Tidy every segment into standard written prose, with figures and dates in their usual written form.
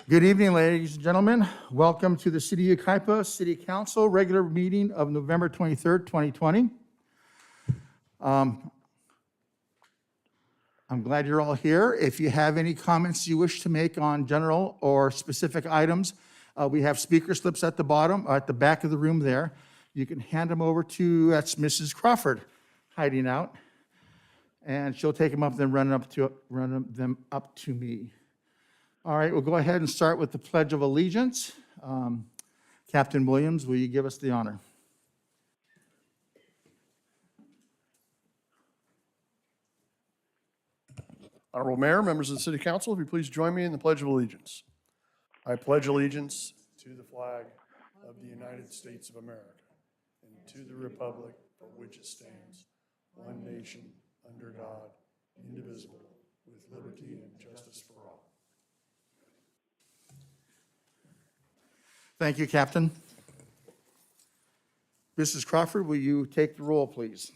Good evening, ladies and gentlemen. Welcome to the City of Yucaipa City Council regular meeting of November 23rd, 2020. I'm glad you're all here. If you have any comments you wish to make on general or specific items, we have speaker slips at the bottom, at the back of the room there. You can hand them over to, that's Mrs. Crawford hiding out, and she'll take them up and run them up to me. All right, we'll go ahead and start with the Pledge of Allegiance. Captain Williams, will you give us the honor? Honorable Mayor, members of the City Council, if you please join me in the Pledge of Allegiance. I pledge allegiance to the flag of the United States of America and to the republic for which it stands, one nation, under God, indivisible, with liberty and justice for all. Thank you, Captain. Mrs. Crawford, will you take the roll, please?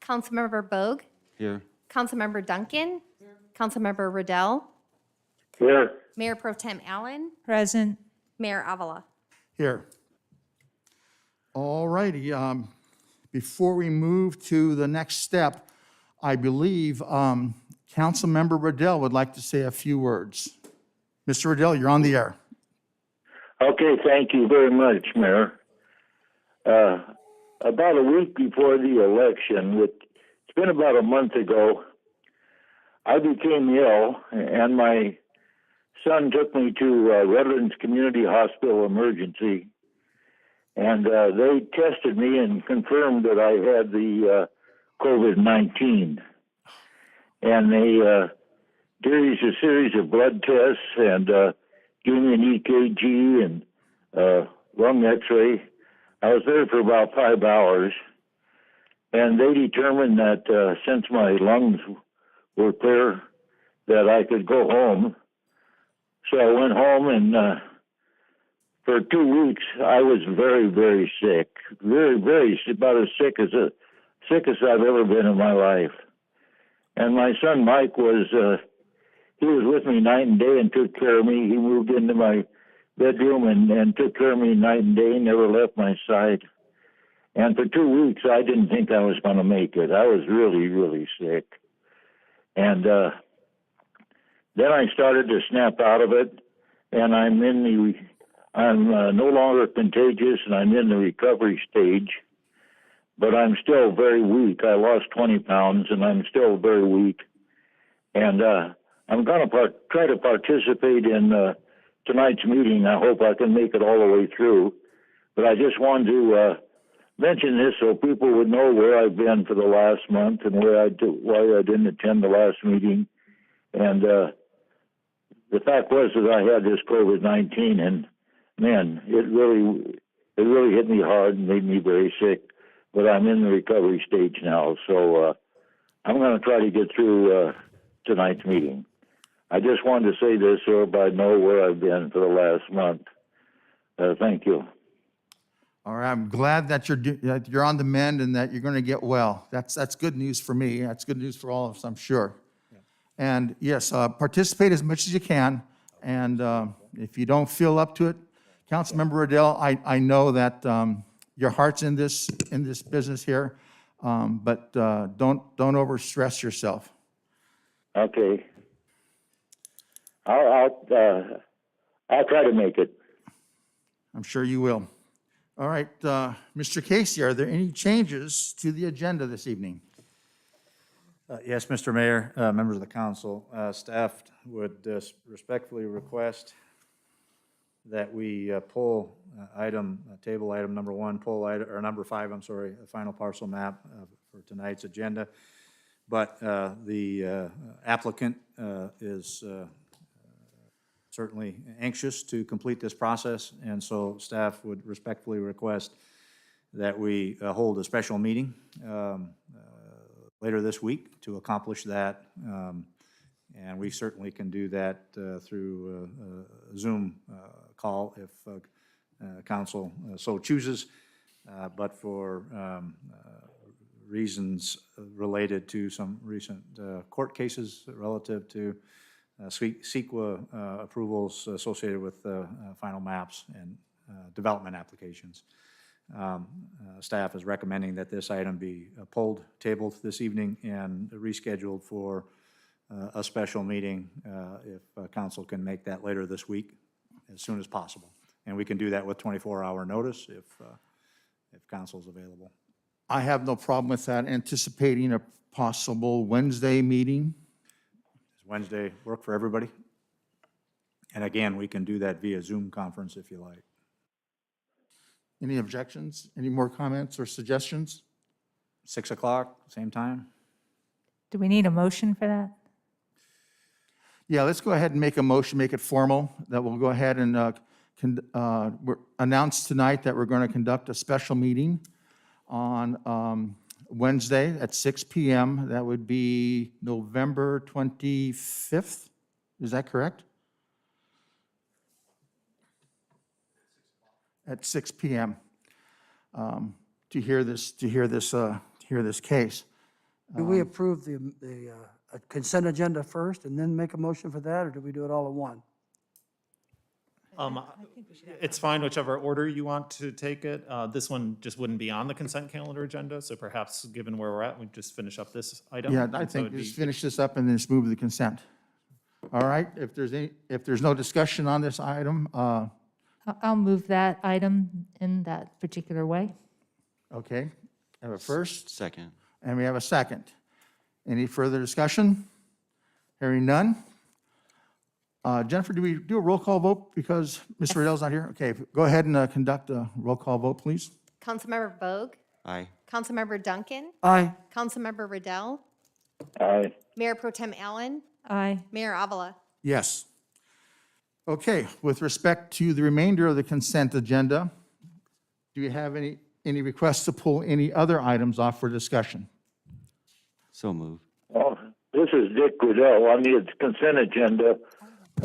Councilmember Bogue. Here. Councilmember Duncan. Councilmember Riddell. Here. Mayor Pro Tem Allen. Present. Mayor Avila. Here. All righty. Before we move to the next step, I believe Councilmember Riddell would like to say a few words. Mr. Riddell, you're on the air. Okay, thank you very much, Mayor. About a week before the election, it's been about a month ago, I became ill, and my son took me to Redlands Community Hospital Emergency, and they tested me and confirmed that I had the COVID-19. And they did a series of blood tests and gave me an EKG and lung x-ray. I was there for about 5 hours, and they determined that since my lungs were clear, that I could go home. So I went home, and for 2 weeks, I was very, very sick. Very, very, about as sick as I've ever been in my life. And my son Mike he was with me night and day and took care of me. He moved into my bedroom and took care of me night and day, never left my side. And for 2 weeks, I didn't think I was going to make it. I was really, really sick. And then I started to snap out of it, and I'm no longer contagious, and I'm in the recovery stage, but I'm still very weak. I lost 20 pounds, and I'm still very weak. And I'm going to try to participate in tonight's meeting. I hope I can make it all the way through. But I just wanted to mention this so people would know where I've been for the last month and why I didn't attend the last meeting. And the fact was that I had this COVID-19, and man, it really hit me hard and made me very sick. But I'm in the recovery stage now, so I'm going to try to get through tonight's meeting. I just wanted to say this so everybody know where I've been for the last month. Thank you. All right, I'm glad that you're on the mend and that you're going to get well. That's good news for me. That's good news for all of us, I'm sure. Yeah. And yes, participate as much as you can. And if you don't feel up to it, Councilmember Riddell, I know that your heart's in this business here, but don't overstress yourself. Okay. I'll try to make it. I'm sure you will. All right, Mr. Casey, are there any changes to the agenda this evening? Yes, Mr. Mayor, members of the council, staff would respectfully request that we pull table item number 1, or number 5, I'm sorry, the final parcel map for tonight's agenda. But the applicant is certainly anxious to complete this process, and so staff would respectfully request that we hold a special meeting later this week to accomplish that, and we certainly can do that through a Zoom call if council so chooses, but for reasons related to some recent court cases relative to CEQA approvals associated with final maps and development applications. Staff is recommending that this item be tabled this evening and rescheduled for a special meeting if council can make that later this week as soon as possible. And we can do that with 24-hour notice if council's available. I have no problem with that, anticipating a possible Wednesday meeting. Does Wednesday work for everybody? And again, we can do that via Zoom conference if you like. Any objections? Any more comments or suggestions? 6 o'clock, same time? Do we need a motion for that? Yeah, let's go ahead and make a motion, make it formal, that we'll go ahead and announce tonight that we're going to conduct a special meeting on Wednesday at 6 p.m. That would be November 25th. Is that correct? At 6 p.m. To hear this case. Do we approve the consent agenda first and then make a motion for that, or do we do it all in one? It's fine, whichever order you want to take it. This one just wouldn't be on the consent calendar agenda, so perhaps, given where we're at, we just finish up this item. Yeah, And I so think it'd just be- finish this up and then just move to the consent. All right, if there's no discussion on this item, I'll move that item in that particular way. okay, I have a first Second. and we have a second. Any further discussion? Hearing none. Jennifer, do we do a roll call vote because Mr. Riddell's not here? Okay, go ahead and conduct a roll call vote, please. Councilmember Bogue, Aye. Councilmember Duncan, Aye. Councilmember Riddell, Aye. Mayor Pro Tem Allen, Aye. Mayor Avila. Yes. Okay, with respect to the remainder of the consent agenda, do you have any requests to pull any other items off for discussion? So move. Well, this is Dick Goodell. On the consent agenda,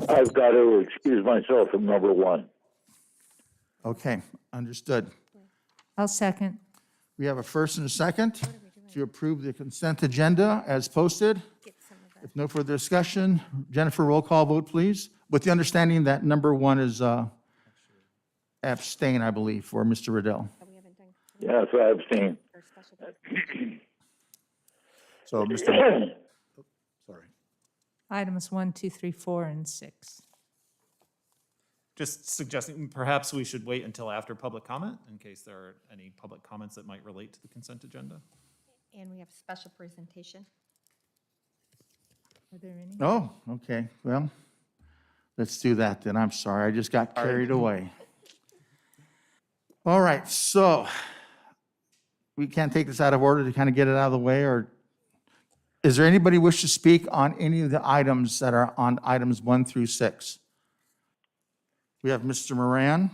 I've got to excuse myself from number one. Okay, understood. I'll second. We have a first and a second to approve the consent agenda as posted. If no further discussion, Jennifer, roll call vote, please, with the understanding that number one is abstain, I believe, for Mr. Riddell. Yes, I abstain. So, Mr. Sorry. Items 1, 2, 3, 4, and 6. Just suggesting perhaps we should wait until after public comment in case there are any public comments that might relate to the consent agenda. And we have a special presentation. Are there any? Oh, okay, well, let's do that then. I'm sorry, I just got carried away. All right, so we can't take this out of order to kind of get it out of the way, or is there anybody wish to speak on any of the items that are on items 1 through 6? We have Mr. Moran.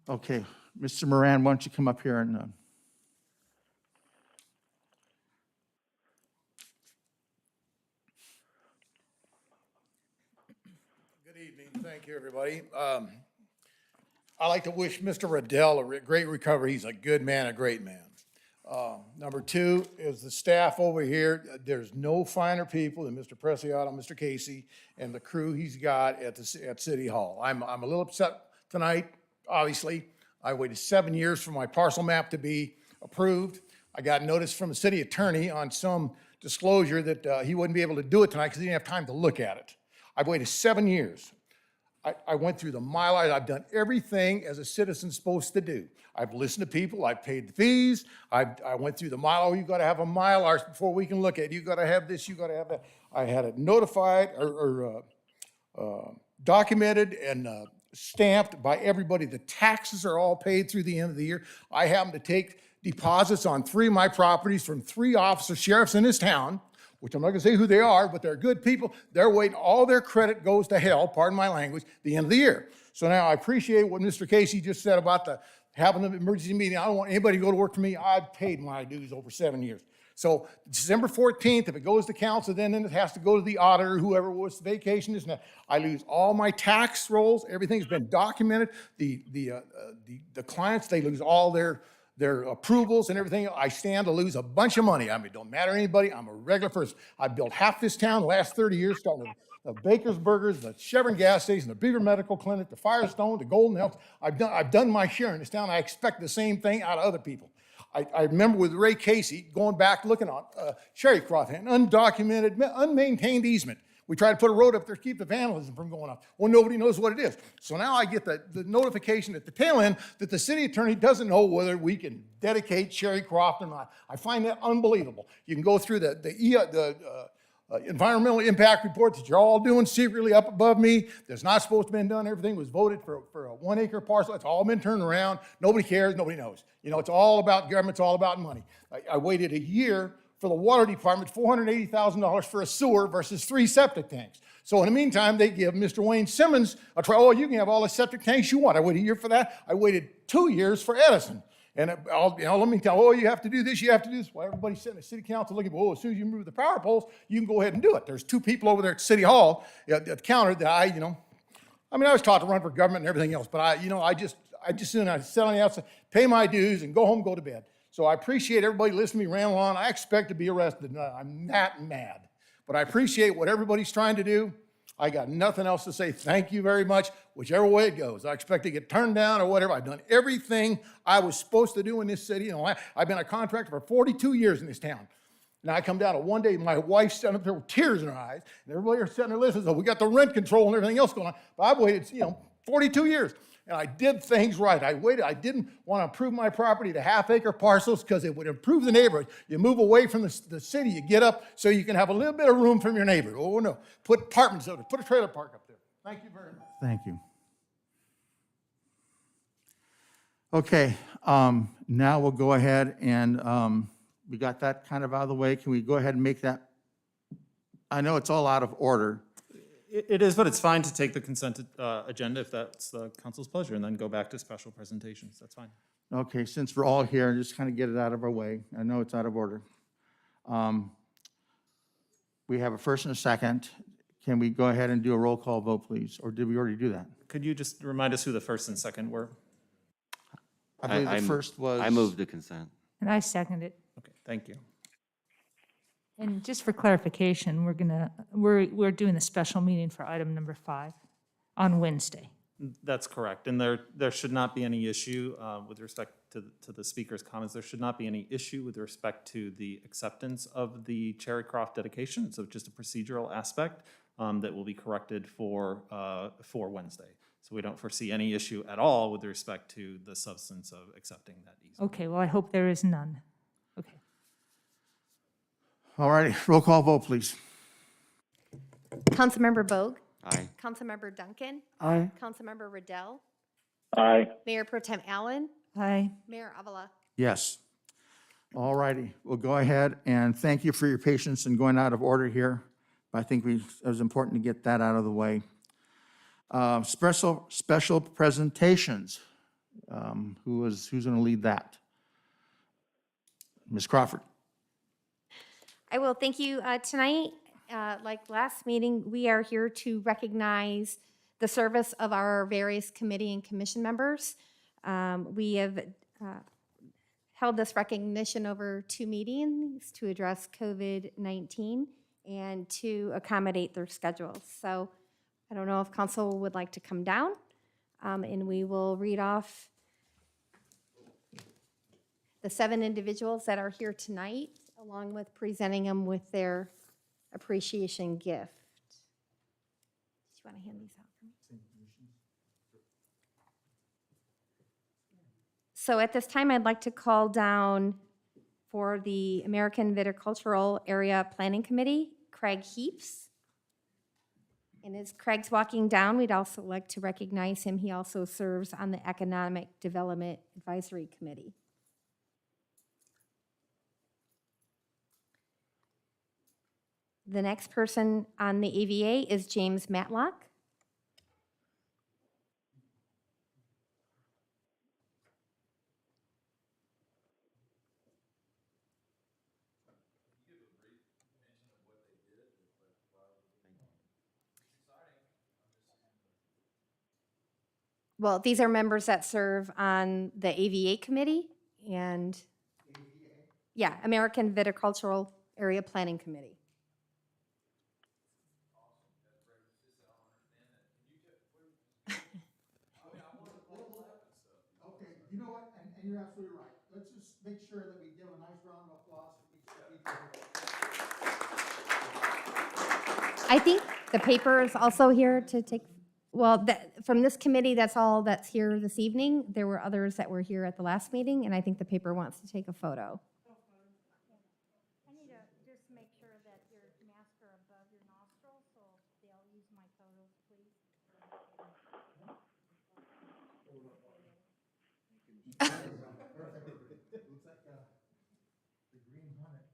Okay, Mr. Moran, why don't you come up here and Good evening. Thank you, everybody. I'd like to wish Mr. Riddell a great recovery. He's a good man, a great man. Number two is the staff over here. There's no finer people than Mr. Preciado, Mr. Casey, and the crew he's got at City Hall. I'm a little upset tonight, obviously. I waited 7 years for my parcel map to be approved. I got notice from the city attorney on some disclosure that he wouldn't be able to do it tonight because he didn't have time to look at it. I've waited 7 years. I went through the Mylar. I've done everything as a citizen's supposed to do. I've listened to people. I've paid the fees. I went through the Mylar. You got to have a Mylar before we can look at it. You got to have this. You got to have that. I had it notified or documented and stamped by everybody. The taxes are all paid through the end of the year. I happen to take deposits on 3 of my properties from 3 officers, sheriffs in this town, which I'm not gonna say who they are, but they're good people. They're waiting, all their credit goes to hell, pardon my language, the end of the year. So now I appreciate what Mr. Casey just said about having the emergency meeting. I don't want anybody to go to work for me. I've paid my dues over 7 years. So December 14th, if it goes to council, then it has to go to the auditor, whoever was vacation, this and that. I lose all my tax rolls. Everything's been documented. The clients, they lose all their their approvals and everything, I stand to lose a bunch of money. I mean, it don't matter to anybody. I'm a regular person. I built half this town the last 30 years, starting with the Baker's Burgers, the Chevron gas station, the Beaver Medical Clinic, the Firestone, the Golden Health. I've done my share in this town. I expect the same thing out of other people. I remember with Ray Casey going back looking on Cherrycroft, an undocumented, unmaintained easement. We tried to put a road up there to keep the vandalism from going up. Well, nobody knows what it is. So now I get the notification at the tail end that the city attorney doesn't know whether we can dedicate Cherrycroft or not. I find that unbelievable. You can go through the environmental impact report that you're all doing secretly up above me. That's not supposed to have been done. Everything was voted for a 1 acre parcel. It's all been turned around. Nobody cares. Nobody knows. You know, it's all about government. It's all about money. I waited a year for the water department, $480,000 for a sewer versus 3 septic tanks. So in the meantime, they give Mr. Wayne Simmons a try. Oh, you can have all the septic tanks you want. I waited a year for that. I waited 2 years for Edison. And let me tell, oh, you have to do this, you have to do this. Well, everybody's sitting at city council looking, well, as soon as you move the power poles, you can go ahead and do it. There's 2 people over there at City Hall at the counter that I was taught to run for government and everything else, but I just sit on the outside, pay my dues and go home, go to bed. So I appreciate everybody listening to me ramble on. I expect to be arrested. I'm not mad, but I appreciate what everybody's trying to do. I got nothing else to say. Thank you very much, whichever way it goes. I expect to get turned down or whatever. I've done everything I was supposed to do in this city. I've been a contractor for 42 years in this town. Now I come down to one day, my wife's sitting up there with tears in her eyes, and everybody are sitting there listening. So we got the rent control and everything else going on. But I've waited, 42 years. And I did things right. I waited. I didn't want to improve my property to half-acre parcels because it would improve the neighborhood. You move away from the city, you get up so you can have a little bit of room from your neighbor. Oh, no. Put apartments up there. Put a trailer park up there. Thank you very much. Thank you. Okay, now we'll go ahead and we got that kind of out of the way. Can we go ahead and make that? I know it's all out of order. It is, but it's fine to take the consent agenda if that's the council's pleasure, and then go back to special presentations. That's fine. Okay, since we're all here, just kind of get it out of our way. I know it's out of order. We have a first and a second. Can we go ahead and do a roll call vote, please? Or did we already do that? Could you just remind us who the first and second were? I believe the first was. I moved the consent. And I second it. Okay, thank you. And just for clarification, we're doing the special meeting for item number 5 on Wednesday. That's correct, and there should not be any issue with respect to the speaker's comments. There should not be any issue with respect to the acceptance of the Cherrycroft dedication. So just a procedural aspect that will be corrected for Wednesday. So we don't foresee any issue at all with respect to the substance of accepting that easement. Okay, well, I hope there is none. Okay. All righty, roll call vote, please. Councilmember Bogue, Aye. Councilmember Duncan, Aye. Councilmember Riddell, Aye. Mayor Pro Tem Allen, Aye. Mayor Avila. Yes. All righty, we'll go ahead and thank you for your patience in going out of order here. I think it was important to get that out of the way. Special presentations. Who's going to lead that? Ms. Crawford. I will. Thank you. Tonight, like last meeting, we are here to recognize the service of our various committee and commission members. We have held this recognition over 2 meetings to address COVID-19 and to accommodate their schedules. So I don't know if council would like to come down, and we will read off the 7 individuals that are here tonight, along with presenting them with their appreciation gift. Do you want to hand these out for me? So at this time, I'd like to call down for the American Viticultural Area Planning Committee, Craig Heaps. And as Craig's walking down, we'd also like to recognize him. He also serves on the Economic Development Advisory Committee. The next person on the AVA is James Matlock. Well, these are members that serve on the AVA committee, and, yeah, American Viticultural Area Planning Committee. Okay, you know what, and you're absolutely right. Let's just make sure that we give a nice round of applause for each of the people here. I think the paper is also here to take, well, from this committee, that's all that's here this evening. There were others that were here at the last meeting, and I think the paper wants to take a photo. I need to just make sure that your masks are above your nostrils, so they'll use my photos, please. Looks like the green hornet.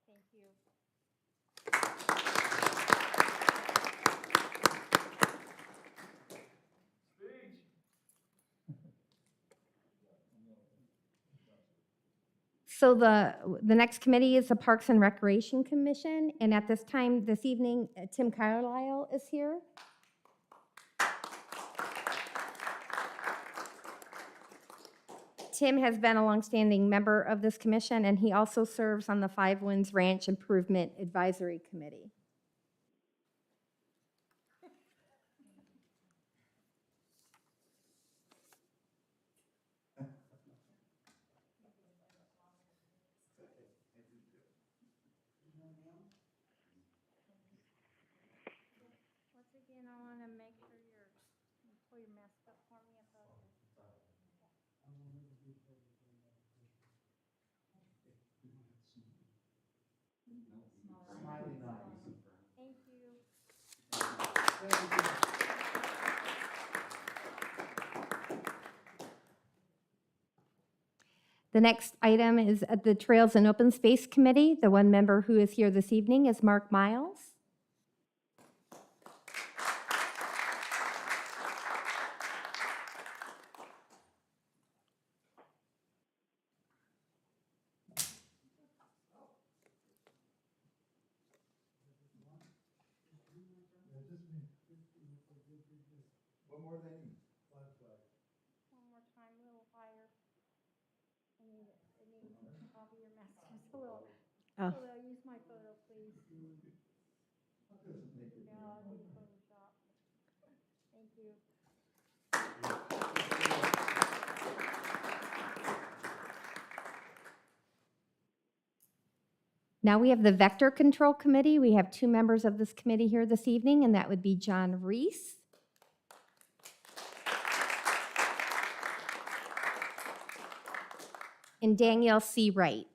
Thank you. So the next committee is the Parks and Recreation Commission, and at this time, this evening, Tim Carlisle is here. Tim has been a longstanding member of this commission, and he also serves on the Five Winds Ranch Improvement Advisory Committee. Once again, I want to make sure you pull your mask up for me above your. Thank you. The next item is at the Trails and Open Space Committee. The one member who is here this evening is Mark Miles. What more they need? One more time, a little higher. I need off of your mask just a little. Oh. So they'll use my photo, please. Yeah, I'll do Photoshop. Thank you. Now we have the Vector Control Committee. We have two members of this committee here this evening, and that would be John Reese and Danielle C. Wright.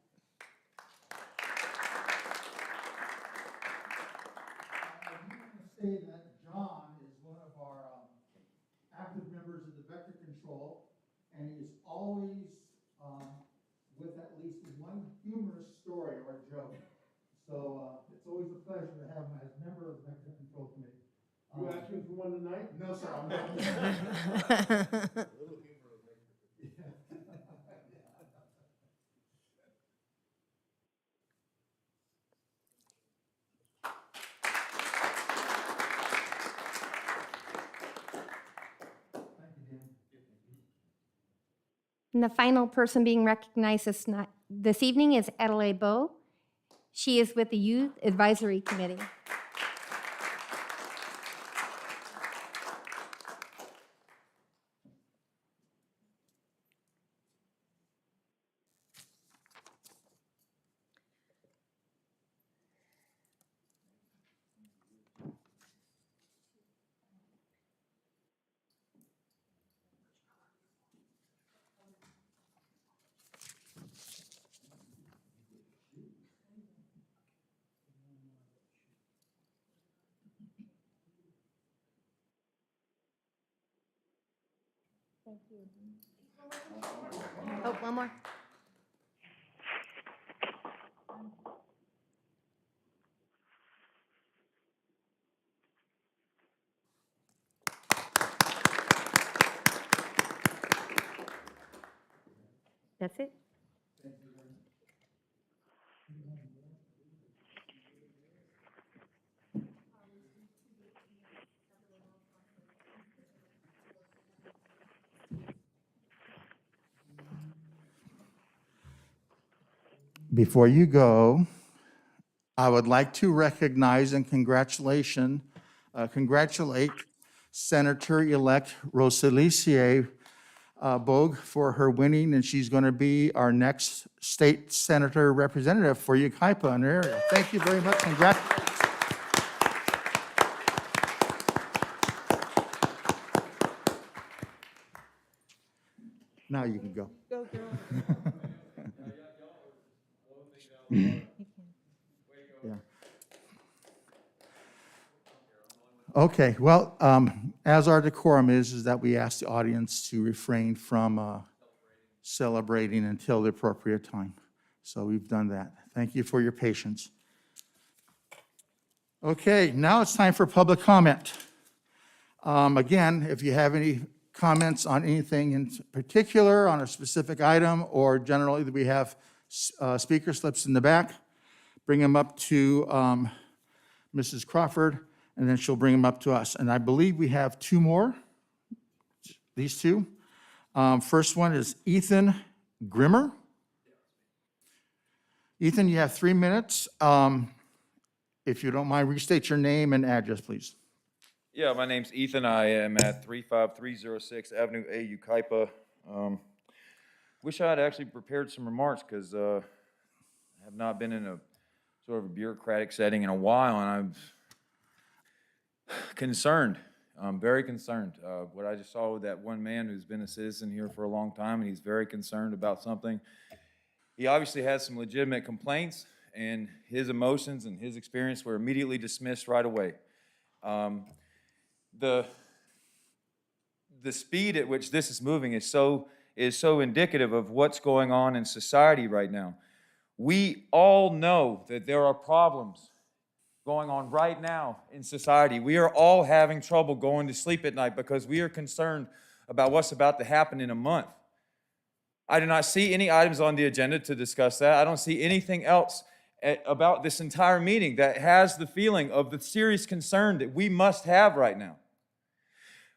I want to say that John is one of our active members of the Vector Control, and he is always with at least one humorous story or joke. So it's always a pleasure to have him as member of the Vector Control Committee. You asking for one tonight? No, sir, I'm not. And the final person being recognized this evening is Adelaide Bowe. She is with the Youth Advisory Committee. Thank you. Oh, one more. That's it. Before you go, I would like to recognize and congratulate Senator-elect Rosalicia Bogue for her winning, and she's going to be our next state senator representative for Yucaipa and area. Thank you very much. Congratulations. Now you can go. Go, girl. Yeah. Okay, well, as our decorum is that we ask the audience to refrain from celebrating until the appropriate time. So we've done that. Thank you for your patience. Okay, now it's time for public comment. Again, if you have any comments on anything in particular, on a specific item, or generally we have speaker slips in the back, bring them up to Mrs. Crawford, and then she'll bring them up to us. And I believe we have two more, these two. First one is Ethan Grimmer. Ethan, you have 3 minutes. If you don't mind, restate your name and address, please. Yeah, my name's Ethan. I am at 35306 Avenue A, Yucaipa. Wish I had actually prepared some remarks because I have not been in a sort of a bureaucratic setting in a while, and I'm concerned. I'm very concerned. What I just saw with that one man who's been a citizen here for a long time, and he's very concerned about something. He obviously has some legitimate complaints, and his emotions and his experience were immediately dismissed right away. The speed at which this is moving is so indicative of what's going on in society right now. We all know that there are problems going on right now in society. We are all having trouble going to sleep at night because we are concerned about what's about to happen in a month. I do not see any items on the agenda to discuss that. I don't see anything else about this entire meeting that has the feeling of the serious concern that we must have right now.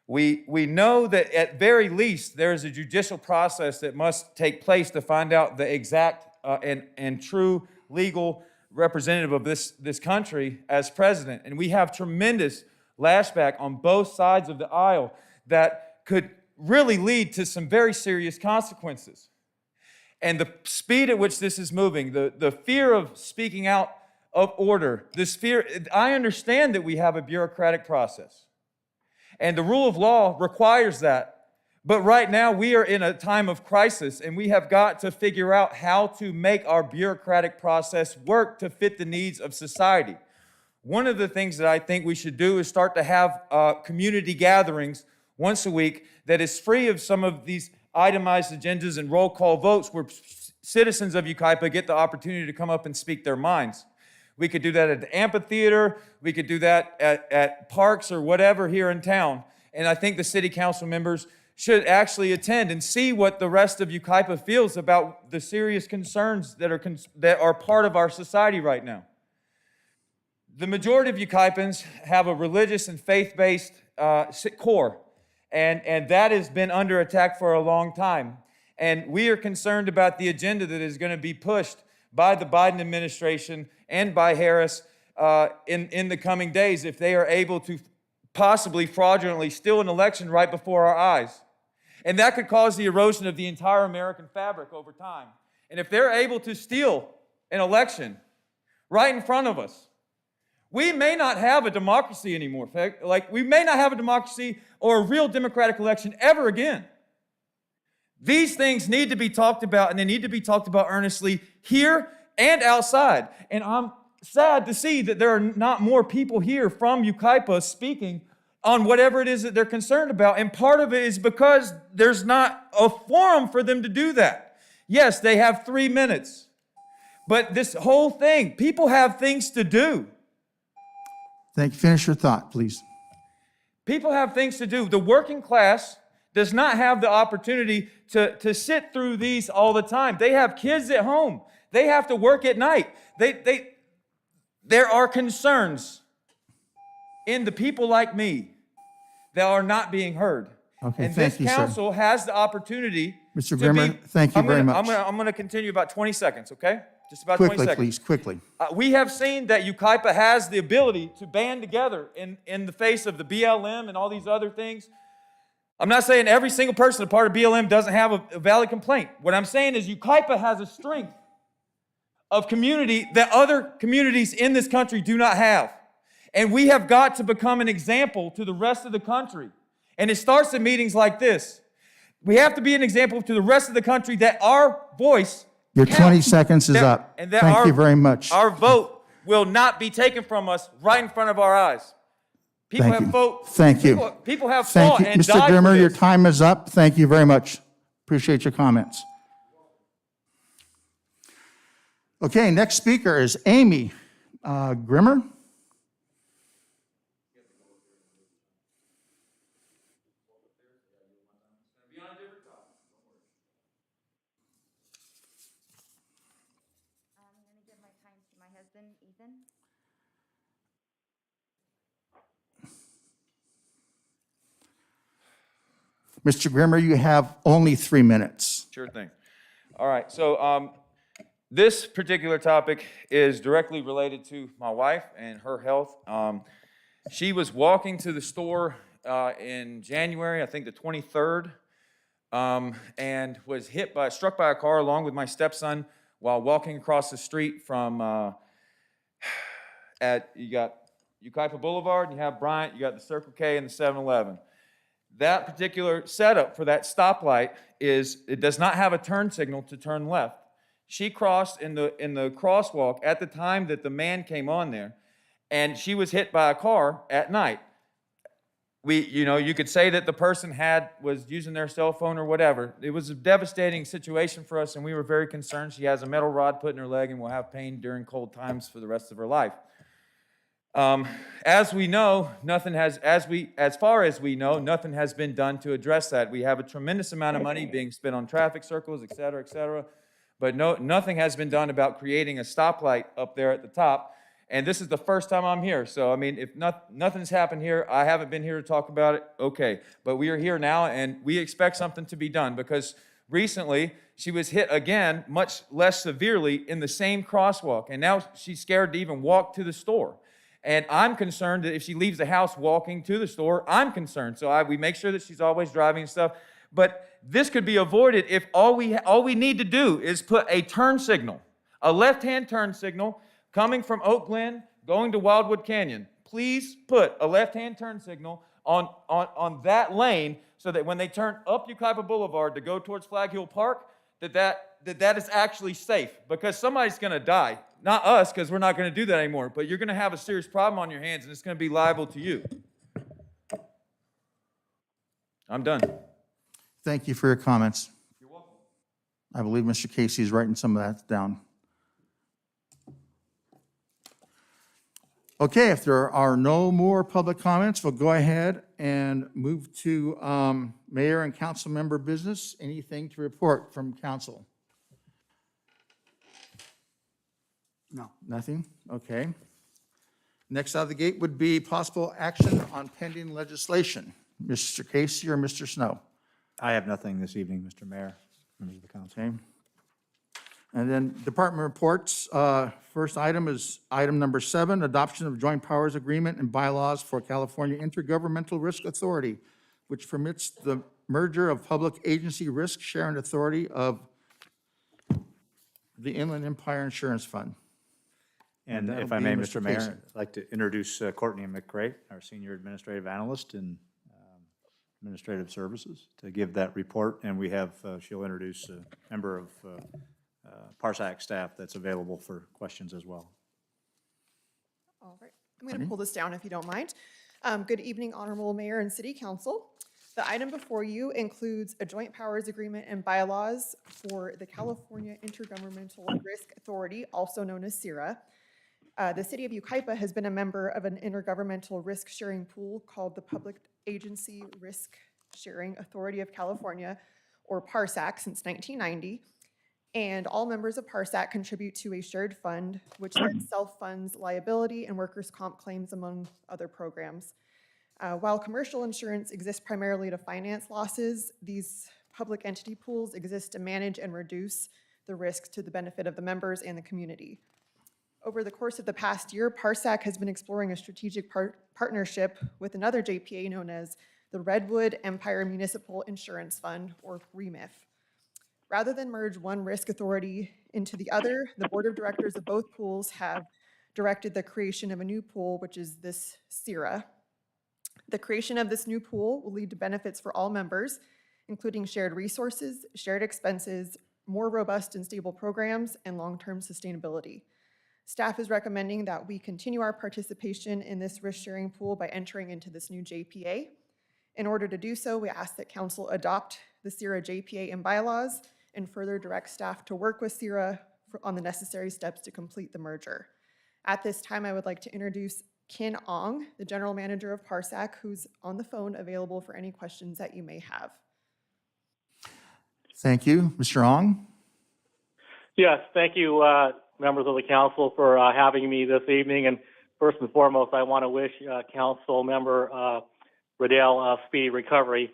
We know that at very least there is a judicial process that must take place to find out the exact and true legal representative of this country as president. And we have tremendous lashback on both sides of the aisle that could really lead to some very serious consequences. And the speed at which this is moving, the fear of speaking out of order, this fear, I understand that we have a bureaucratic process. And the rule of law requires that. But right now, we are in a time of crisis, and we have got to figure out how to make our bureaucratic process work to fit the needs of society. One of the things that I think we should do is start to have community gatherings once a week that is free of some of these itemized agendas and roll call votes where citizens of Yucaipa get the opportunity to come up and speak their minds. We could do that at the amphitheater. We could do that at parks or whatever here in town. And I think the city council members should actually attend and see what the rest of Yucaipa feels about the serious concerns that are part of our society right now. The majority of Yucaipans have a religious and faith-based core, and that has been under attack for a long time. And we are concerned about the agenda that is going to be pushed by the Biden administration and by Harris in the coming days if they are able to possibly fraudulently steal an election right before our eyes. And that could cause the erosion of the entire American fabric over time. And if they're able to steal an election right in front of us, we may not have a democracy anymore. Like, we may not have a democracy or a real democratic election ever again. These things need to be talked about, and they need to be talked about earnestly here and outside. And I'm sad to see that there are not more people here from Yucaipa speaking on whatever it is that they're concerned about. And part of it is because there's not a forum for them to do that. Yes, they have 3 minutes. But this whole thing, people have things to do. Thank you. Finish your thought, please. People have things to do. The working class does not have the opportunity to sit through these all the time. They have kids at home. They have to work at night. There are concerns in the people like me that are not being heard. Okay, and thank this you, sir. council has the opportunity Mr. to Grimmer, thank you very much. I'm going to continue about 20 seconds, okay? just about 20 Quickly, seconds. please, quickly. We have seen that Yucaipa has the ability to band together in the face of the BLM and all these other things. I'm not saying every single person a part of BLM doesn't have a valid complaint. What I'm saying is Yucaipa has a strength of community that other communities in this country do not have. And we have got to become an example to the rest of the country. And it starts in meetings like this. We have to be an example to the rest of the country that our voice Your 20 seconds is up. and that Thank you very much. Our vote will not be taken from us right in front of our eyes. People Thank have you. fought. Thank you. People have Thank fought you. and Mr. died Grimmer, for your this. time is up. Thank you very much. Appreciate your comments. Okay, next speaker is Amy Grimmer. I'm gonna give my time to my husband, Ethan. Mr. Grimmer, you have only 3 minutes. Sure thing. All right, so this particular topic is directly related to my wife and her health. She was walking to the store in January, I think the 23rd, and was struck by a car along with my stepson while walking across the street from, you got Yucaipa Boulevard, and you have Bryant, you got the Circle K and the 7-Eleven. That particular setup for that stoplight is, it does not have a turn signal to turn left. She crossed in the crosswalk at the time that the man came on there, and she was hit by a car at night. You could say that the person was using their cell phone or whatever. It was a devastating situation for us, and we were very concerned. She has a metal rod put in her leg and will have pain during cold times for the rest of her life. As we know, as far as we know, nothing has been done to address that. We have a tremendous amount of money being spent on traffic circles, et cetera, but nothing has been done about creating a stoplight up there at the top. And this is the first time I'm here. So, I mean, if nothing's happened here, I haven't been here to talk about it, okay. But we are here now, and we expect something to be done, because recently she was hit again, much less severely, in the same crosswalk. And now she's scared to even walk to the store. And I'm concerned that if she leaves the house walking to the store, I'm concerned. So we make sure that she's always driving and stuff. But this could be avoided if all we need to do is put a turn signal, a left-hand turn signal coming from Oakland, going to Wildwood Canyon. Please put a left-hand turn signal on that lane so that when they turn up Yucaipa Boulevard to go towards Flag Hill Park, that is actually safe, because somebody's going to die. Not us, because we're not going to do that anymore, but you're going to have a serious problem on your hands, and it's going to be liable to you. I'm done. Thank you for your comments. You're welcome. I believe Mr. Casey is writing some of that down. Okay, if there are no more public comments, we'll go ahead and move to mayor and council member business. Anything to report from council? No. Nothing? Okay. Next out of the gate would be possible action on pending legislation. Mr. Casey or Mr. Snow? I have nothing this evening, Mr. Mayor, members of the council. Okay. And then department reports. First item is item number 7, adoption of joint powers agreement and bylaws for California Intergovernmental Risk Authority, which permits the merger of public agency risk sharing authority of the Inland Empire Insurance Fund. And that'll if I be may, Mr. Mr. Mayor, Casey. I'd like to introduce Courtney McCray, our Senior Administrative Analyst in Administrative Services, to give that report. And we have, she'll introduce a member of PARSAC staff that's available for questions as well. All right, I'm going to pull this down if you don't mind. Good evening, Honorable Mayor and City Council. The item before you includes a joint powers agreement and bylaws for the California Intergovernmental Risk Authority, also known as CIRA. The City of Yucaipa has been a member of an intergovernmental risk-sharing pool called the Public Agency Risk Sharing Authority of California, or PARSAC, since 1990. And all members of PARSAC contribute to a shared fund, which then self-funds liability and workers' comp claims, among other programs. While commercial insurance exists primarily to finance losses, these public entity pools exist to manage and reduce the risks to the benefit of the members and the community. Over the course of the past year, PARSAC has been exploring a strategic partnership with another JPA known as the Redwood Empire Municipal Insurance Fund, or REMIF. Rather than merge one risk authority into the other, the board of directors of both pools have directed the creation of a new pool, which is this CIRA. The creation of this new pool will lead to benefits for all members, including shared resources, shared expenses, more robust and stable programs, and long-term sustainability. Staff is recommending that we continue our participation in this risk-sharing pool by entering into this new JPA. In order to do so, we ask that council adopt the CIRA JPA and bylaws and further direct staff to work with CIRA on the necessary steps to complete the merger. At this time, I would like to introduce Kin Ong, the general manager of PARSAC, who's on the phone available for any questions that you may have. Thank you. Mr. Ong? Yes, thank you, members of the council, for having me this evening. And first and foremost, I want to wish council member Riddell speedy recovery.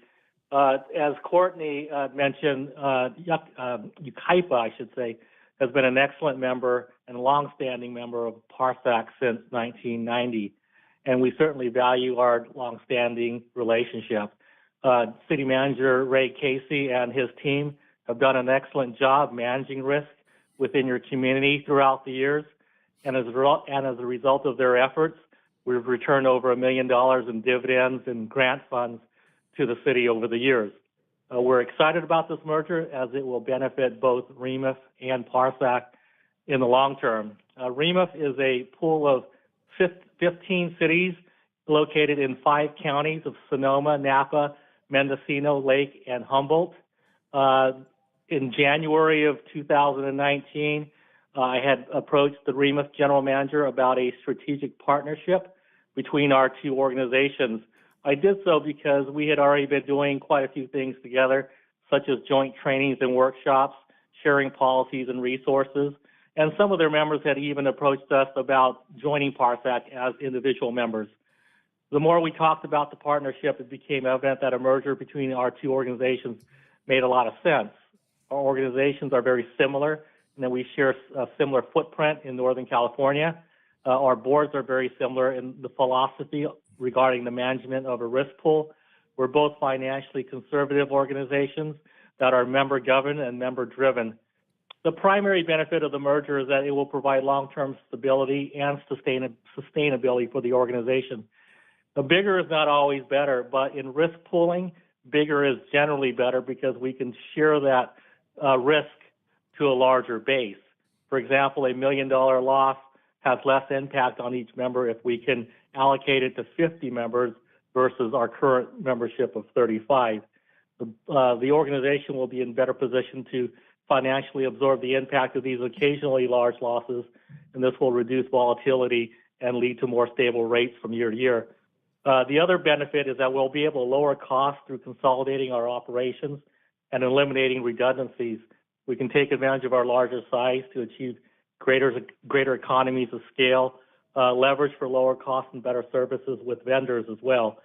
As Courtney mentioned, Yucaipa, I should say, has been an excellent member and longstanding member of PARSAC since 1990, and we certainly value our longstanding relationship. City Manager Ray Casey and his team have done an excellent job managing risk within your community throughout the years, and as a result of their efforts, we've returned over $1 million in dividends and grant funds to the city over the years. We're excited about this merger as it will benefit both REMIF and PARSAC in the long term. REMIF is a pool of 15 cities located in 5 counties of Sonoma, Napa, Mendocino, Lake, and Humboldt. In January of 2019, I had approached the REMIF general manager about a strategic partnership between our two organizations. I did so because we had already been doing quite a few things together, such as joint trainings and workshops, sharing policies and resources, and some of their members had even approached us about joining PARSAC as individual members. The more we talked about the partnership, it became evident that a merger between our two organizations made a lot of sense. Our organizations are very similar, and that we share a similar footprint in Northern California. Our boards are very similar in the philosophy regarding the management of a risk pool. We're both financially conservative organizations that are member-governed and member-driven. The primary benefit of the merger is that it will provide long-term stability and sustainability for the organization. The bigger is not always better, but in risk pooling, bigger is generally better because we can share that risk to a larger base. For example, $1 million loss has less impact on each member if we can allocate it to 50 members versus our current membership of 35. The organization will be in better position to financially absorb the impact of these occasionally large losses, and this will reduce volatility and lead to more stable rates from year to year. The other benefit is that we'll be able to lower costs through consolidating our operations and eliminating redundancies. We can take advantage of our larger size to achieve greater economies of scale, leverage for lower costs and better services with vendors as well.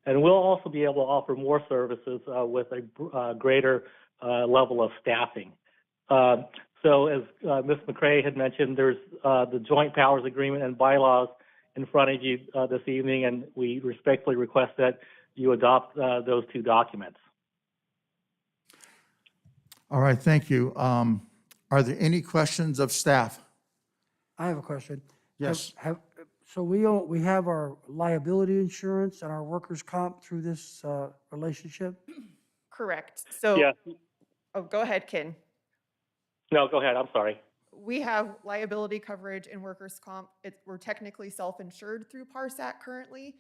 And we'll also be able to offer more services with a greater level of staffing. So as Ms. McCrae had mentioned, there's the joint powers agreement and bylaws in front of you this evening, and we respectfully request that you adopt those 2 documents. All right, thank you. Are there any questions of staff? I have a question. Yes. So we have our liability insurance and our workers' comp through this relationship? Correct. So, Yes. Oh, go ahead, Ken. No, go ahead. I'm sorry. We have liability coverage and workers' comp. We're technically self-insured through PARSAC currently,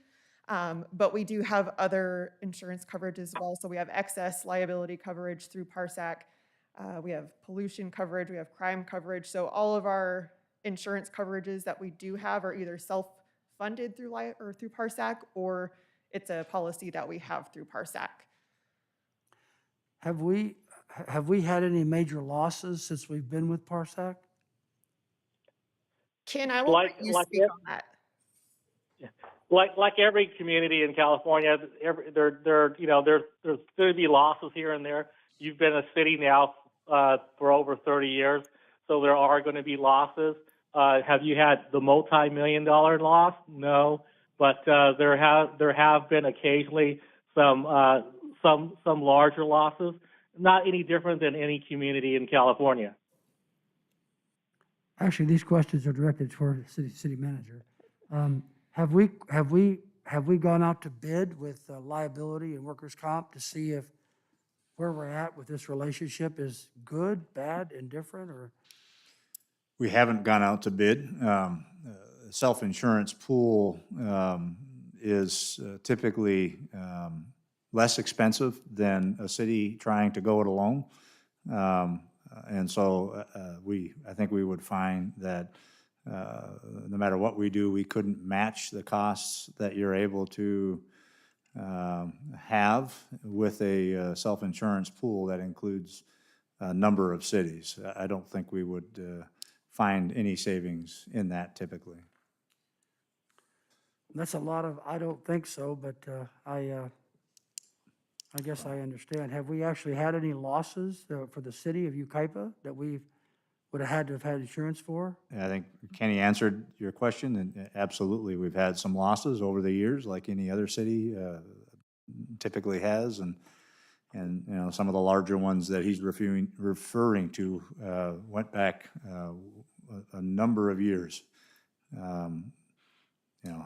but we do have other insurance coverage as well. So we have excess liability coverage through PARSAC. We have pollution coverage. We have crime coverage. So all of our insurance coverages that we do have are either self-funded through PARSAC, or it's a policy that we have through PARSAC. Have we had any major losses since we've been with PARSAC? Ken, I will let you speak on that. Like every community in California, there's going to be losses here and there. You've been a city now for over 30 years, so there are going to be losses. Have you had the multi-million-dollar loss? No, but there have been occasionally some larger losses. Not any different than any community in California. Actually, these questions are directed toward the city manager. Have we gone out to bid with liability and workers' comp to see if where we're at with this relationship is good, bad, indifferent, or? We haven't gone out to bid. Self-insurance pool is typically less expensive than a city trying to go it alone. And so I think we would find that no matter what we do, we couldn't match the costs that you're able to have with a self-insurance pool that includes a number of cities. I don't think we would find any savings in that typically. That's a lot of, I don't think so, but I guess I understand. Have we actually had any losses for the city of Yucaipa that we would have had to have had insurance for? I think Kenny answered your question, and absolutely, we've had some losses over the years, like any other city typically has, and you know, some of the larger ones that he's referring to went back a number of years, you know,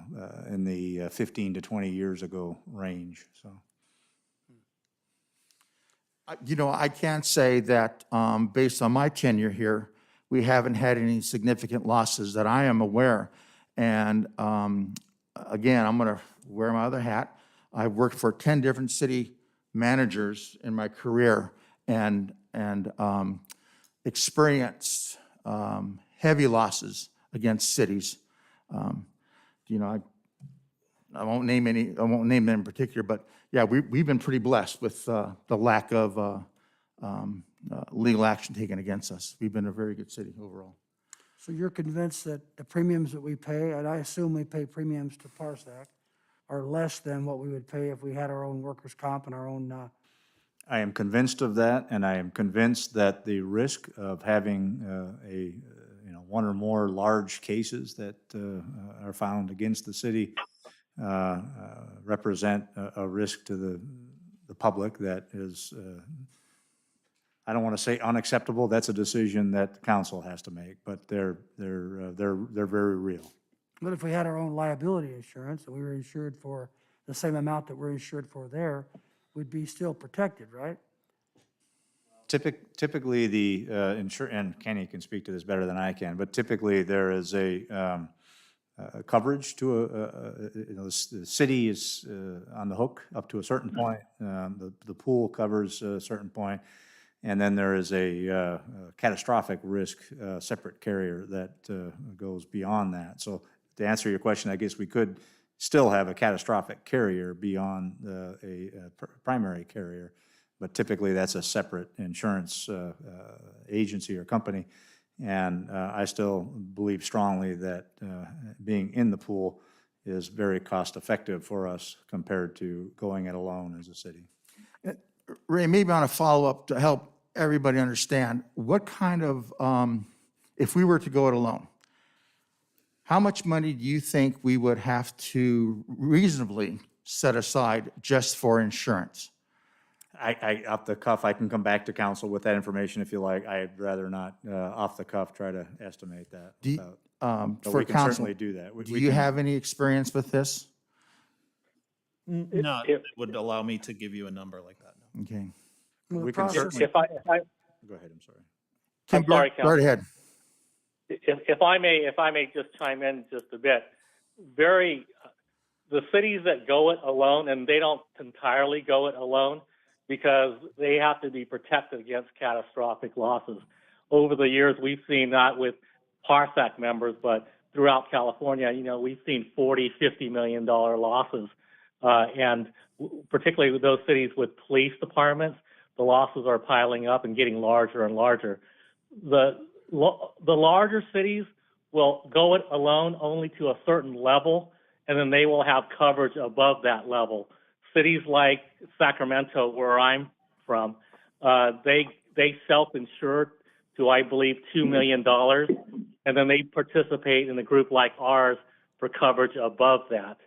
in the 15 to 20 years ago range. So, You know, I can't say that based on my tenure here, we haven't had any significant losses that I am aware. And again, I'm going to wear my other hat. I've worked for 10 different city managers in my career and experienced heavy losses against cities. You know, I won't name any. I won't name them in particular, but yeah, we've been pretty blessed with the lack of legal action taken against us. We've been a very good city overall. So you're convinced that the premiums that we pay, and I assume we pay premiums to Parsac, are less than what we would pay if we had our own workers' comp and our own. I am convinced of that, and I am convinced that the risk of having one or more large cases that are found against the city represent a risk to the public that is, I don't want to say unacceptable. That's a decision that the council has to make, but they're very real. But if we had our own liability insurance and we were insured for the same amount that we're insured for there, we'd be still protected, right? Typically, the and Kenny can speak to this better than I can, but typically there is a coverage to the city is on the hook up to a certain point. The pool covers a certain point, and then there is a catastrophic risk separate carrier that goes beyond that. So to answer your question, I guess we could still have a catastrophic carrier beyond a primary carrier, but typically that's a separate insurance agency or company. And I still believe strongly that being in the pool is very cost-effective for us compared to going it alone as a city. Ray, maybe on a follow-up to help everybody understand, what kind of, if we were to go it alone, how much money do you think we would have to reasonably set aside just for insurance? I off the cuff, I can come back to council with that information if you like. I'd rather not off the cuff try to estimate that. But For we can council, certainly do that. do you have any experience with this? No, it would allow me to give you a number like that. No. Okay. Well, the We can process- certainly. If I Go ahead, I'm sorry. Kim, I'm sorry, go right ahead. if I may just chime in just a bit, the cities that go it alone, and they don't entirely go it alone because they have to be protected against catastrophic losses. Over the years, we've seen, not with Parsac members, but throughout California, you know, we've seen $40, $50 million losses. And particularly with those cities with police departments, the losses are piling up and getting larger and larger. The larger cities will go it alone only to a certain level, and then they will have coverage above that level. Cities like Sacramento, where I'm from, they they self-insure to, I believe, $2 million, and then they participate in a group like ours for coverage above that.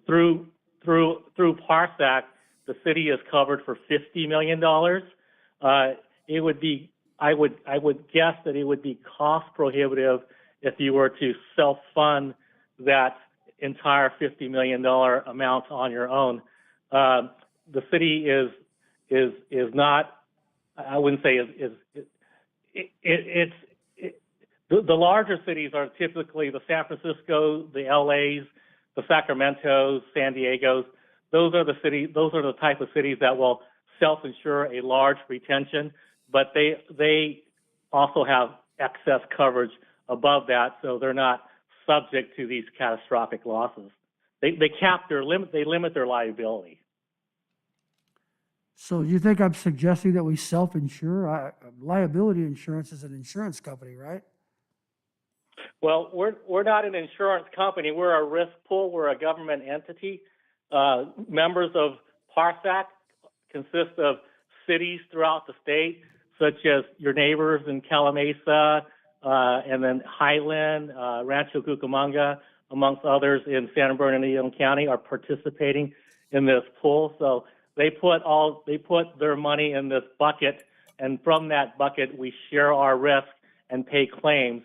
Through PARSAC, the city is covered for $50 million. It would be, I would guess that it would be cost prohibitive if you were to self-fund that entire $50 million amount on your own. The city is not, I wouldn't say the larger cities are typically the San Francisco, the LAs, the Sacramentos, San Diegos. Those are the type of cities that will self-insure a large retention, but they also have excess coverage above that, so they're not subject to these catastrophic losses. They limit their liability. So you think I'm suggesting that we self-insure? Liability insurance is an insurance company, right? Well, we're not an insurance company. We're a risk pool. We're a government entity. Members of PARSAC consist of cities throughout the state, such as your neighbors in Calamasa, and then Highland, Rancho Cucamonga, amongst others in San Bernardino County, are participating in this pool. So they put their money in this bucket, and from that bucket, we share our risk and pay claims.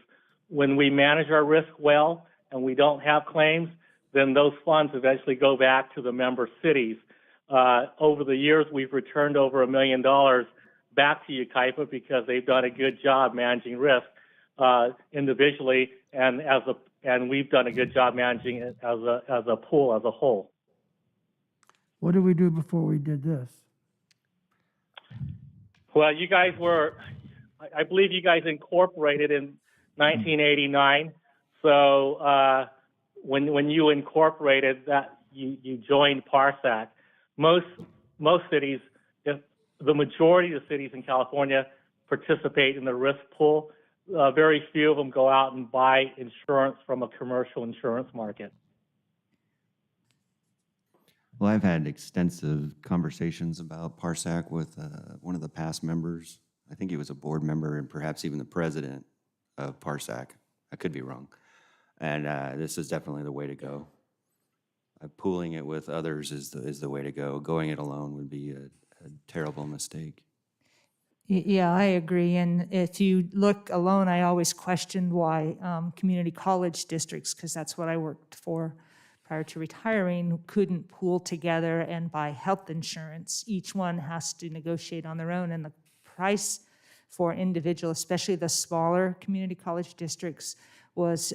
When we manage our risk well and we don't have claims, then those funds eventually go back to the member cities. Over the years, we've returned over $1 million back to Yucaipa because they've done a good job managing risk individually, and we've done a good job managing it as a pool as a whole. What did we do before we did this? Well, you guys I believe you guys incorporated in 1989. So when you incorporated that, you joined PARSAC. Most cities, the majority of the cities in California participate in the risk pool. Very few of them go out and buy insurance from a commercial insurance market. Well, I've had extensive conversations about PARSAC with one of the past members. I think he was a board member and perhaps even the president of PARSAC. I could be wrong. And this is definitely the way to go. Pooling it with others is the way to go. Going it alone would be a terrible mistake. Yeah, I agree. And if you look alone, I always questioned why community college districts, because that's what I worked for prior to retiring, couldn't pool together and buy health insurance. Each one has to negotiate on their own, and the price for individual, especially the smaller community college districts, was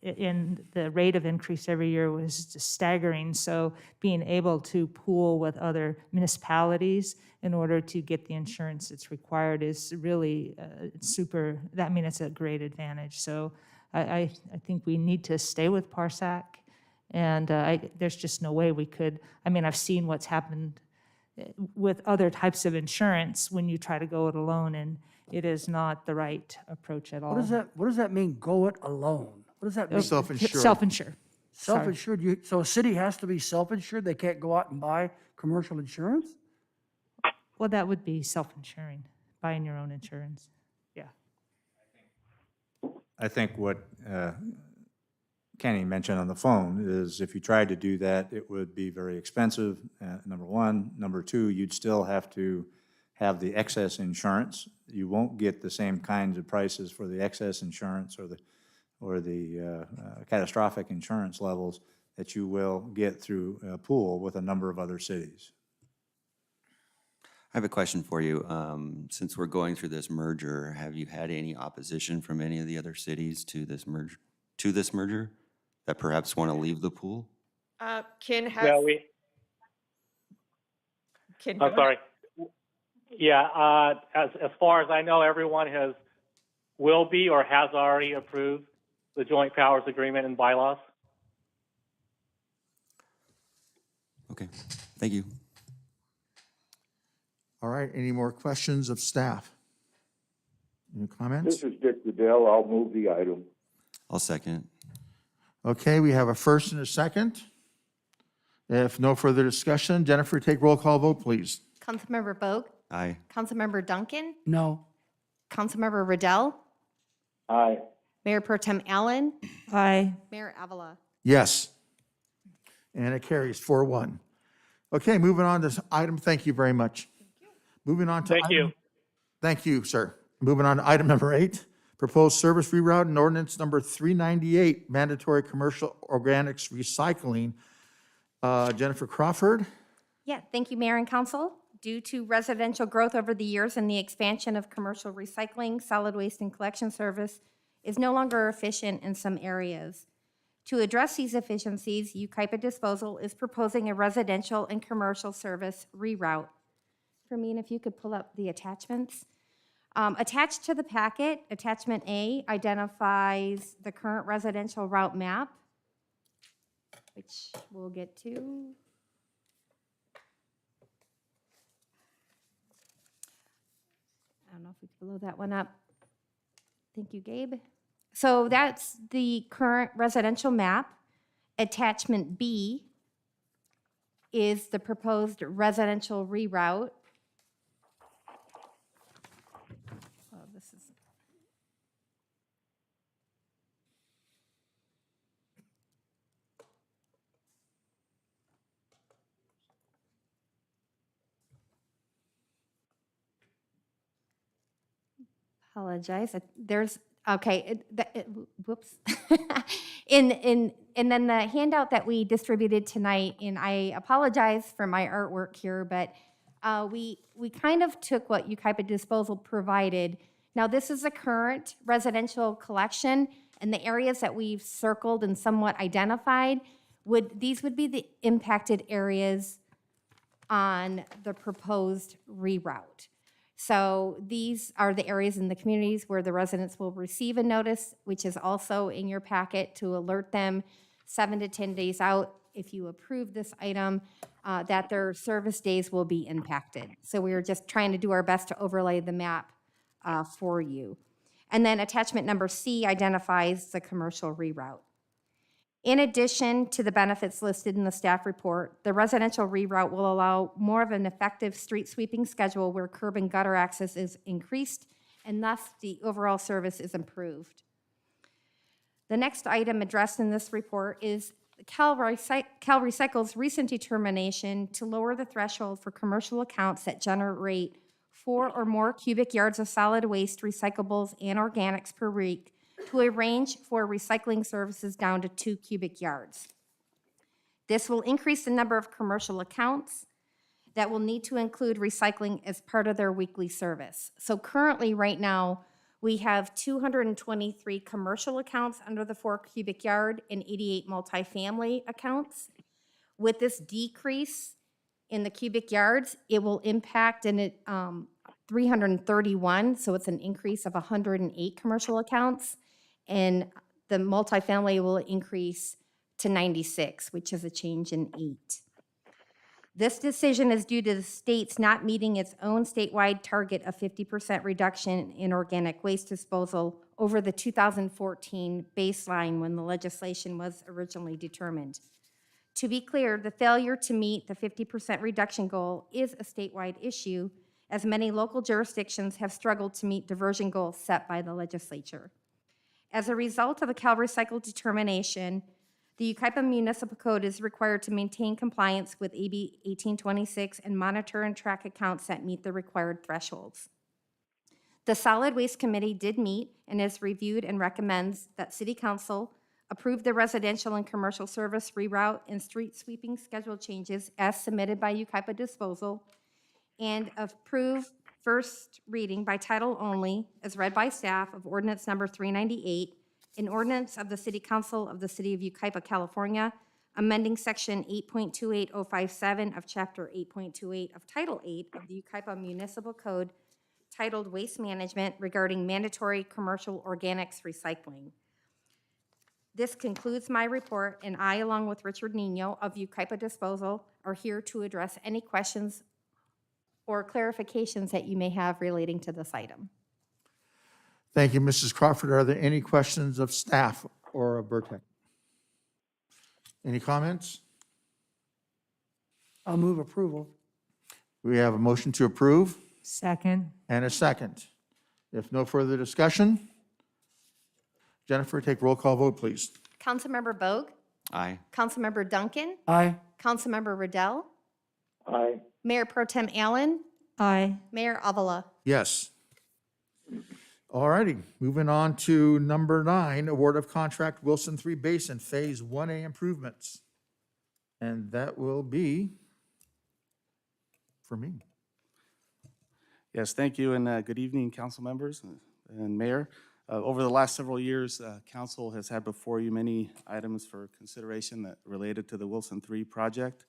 in the rate of increase every year was just staggering. So being able to pool with other municipalities in order to get the insurance that's required is really super, it's a great advantage. So I think we need to stay with PARSAC, and there's just no way we could. I've seen what's happened with other types of insurance when you try to go it alone, and it is not the right approach at all. What does that mean, go it alone? What does that mean? Self-insured. Self-insure. Self-insured, so a city has to be self-insured? They can't go out and buy commercial insurance? Well, that would be self-insuring, buying your own insurance. Yeah. I think what Kenny mentioned on the phone is if you tried to do that, it would be very expensive, number one. Number two, you'd still have to have the excess insurance. You won't get the same kinds of prices for the excess insurance or the catastrophic insurance levels that you will get through a pool with a number of other cities. I have a question for you. Since we're going through this merger, have you had any opposition from any of the other cities to this merger that perhaps want to leave the pool? Ken has. Well, Ken, I'm sorry. Yeah, as far as I know, everyone will be or has already approved the joint powers agreement and bylaws. Okay, thank you. All right, any more questions of staff? Any comments? This is Dick Riddell. I'll move the item. I'll second. Okay, we have a first and a second. If no further discussion, Jennifer, take roll call vote, please. Councilmember Bogue, Aye. Councilmember Duncan, No. Councilmember Riddell, Aye. Mayor Pro Tem Allen, Aye. Mayor Avila. Yes. And it carries 4-1. Okay, moving on to this item, thank you very much. Moving on to. Thank you. Thank you, sir. Moving on to item number 8, proposed service reroute and ordinance number 398, mandatory commercial organics recycling. Jennifer Crawford. Yeah, thank you, Mayor and Council. Due to residential growth over the years and the expansion of commercial recycling, solid waste and collection service is no longer efficient in some areas. To address these efficiencies, Yucaipa Disposal is proposing a residential and commercial service reroute. Fermin, if you could pull up the attachments. Attached to the packet, attachment A identifies the current residential route map, which we'll get to. I don't know if we could blow that one up. Thank you, Gabe. So that's the current residential map. Attachment B is the proposed residential reroute. Oh, this is. Apologize. There's, okay, whoops. And then the handout that we distributed tonight, and I apologize for my artwork here, but we kind of took what Yucaipa Disposal provided. Now, this is a current residential collection, and the areas that we've circled and somewhat identified, these would be the impacted areas on the proposed reroute. So these are the areas in the communities where the residents will receive a notice, which is also in your packet, to alert them 7 to 10 days out, if you approve this item, that their service days will be impacted. So we are just trying to do our best to overlay the map for you. And then attachment number C identifies the commercial reroute. In addition to the benefits listed in the staff report, the residential reroute will allow more of an effective street sweeping schedule where curb and gutter access is increased, and thus the overall service is improved. The next item addressed in this report is Cal Recycle's recent determination to lower the threshold for commercial accounts that generate 4 or more cubic yards of solid waste, recyclables, and organics per week to a range for recycling services down to 2 cubic yards. This will increase the number of commercial accounts that will need to include recycling as part of their weekly service. So currently, right now, we have 223 commercial accounts under the 4 cubic yard and 88 multifamily accounts. With this decrease in the cubic yards, it will impact 331, so it's an increase of 108 commercial accounts. And the multifamily will increase to 96, which is a change in 8. This decision is due to the state's not meeting its own statewide target of 50% reduction in organic waste disposal over the 2014 baseline when the legislation was originally determined. To be clear, the failure to meet the 50% reduction goal is a statewide issue, as many local jurisdictions have struggled to meet diversion goals set by the legislature. As a result of the Cal Recycle determination, the Yucaipa Municipal Code is required to maintain compliance with AB 1826 and monitor and track accounts that meet the required thresholds. The Solid Waste Committee did meet and has reviewed and recommends that City Council approve the residential and commercial service reroute and street sweeping schedule changes as submitted by Yucaipa Disposal, and approve first reading by title only, as read by staff, of ordinance number 398, an ordinance of the City Council of the City of Yucaipa, California, amending section 8.28057 of chapter 8.28 of title 8 of the Yucaipa Municipal Code, titled Waste Management, regarding mandatory commercial organics recycling. This concludes my report, and I, along with Richard Nino of Yucaipa Disposal, are here to address any questions or clarifications that you may have relating to this item. Thank you, Mrs. Crawford. Are there any questions of staff or of Burtech? Any comments? I'll move approval. We have a motion to approve. Second. and a second. If no further discussion, Jennifer, take roll call vote, please. Councilmember Bogue, Aye. Councilmember Duncan, Aye. Councilmember Riddell, Aye. Mayor Pro Tem Allen, Aye. Mayor Avila. Yes. All righty, moving on to number 9, award of contract Wilson 3 Basin Phase 1A improvements. And that will be for me. Yes, thank you, and good evening, council members and mayor. Over the last several years, council has had before you many items for consideration that related to the Wilson 3 project.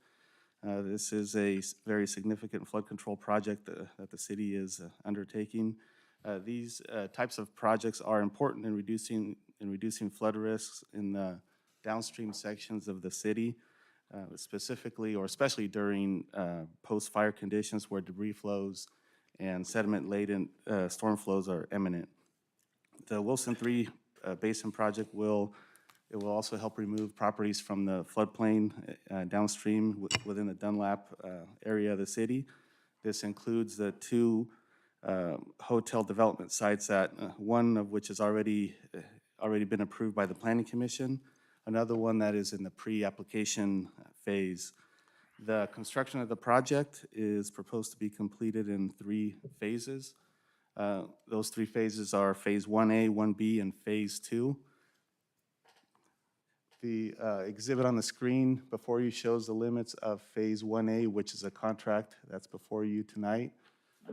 This is a very significant flood control project that the city is undertaking. These types of projects are important in reducing flood risks in the downstream sections of the city, specifically or especially during post-fire conditions where debris flows and sediment-laden storm flows are imminent. The Wilson 3 Basin project will also help remove properties from the floodplain downstream within the Dunlap area of the city. This includes the 2 hotel development sites that one of which has already been approved by the Planning Commission, another one that is in the pre-application phase. The construction of the project is proposed to be completed in 3 phases. Those 3 phases are Phase 1A, 1B, and Phase 2. The exhibit on the screen before you shows the limits of Phase 1A, which is a contract that's before you tonight.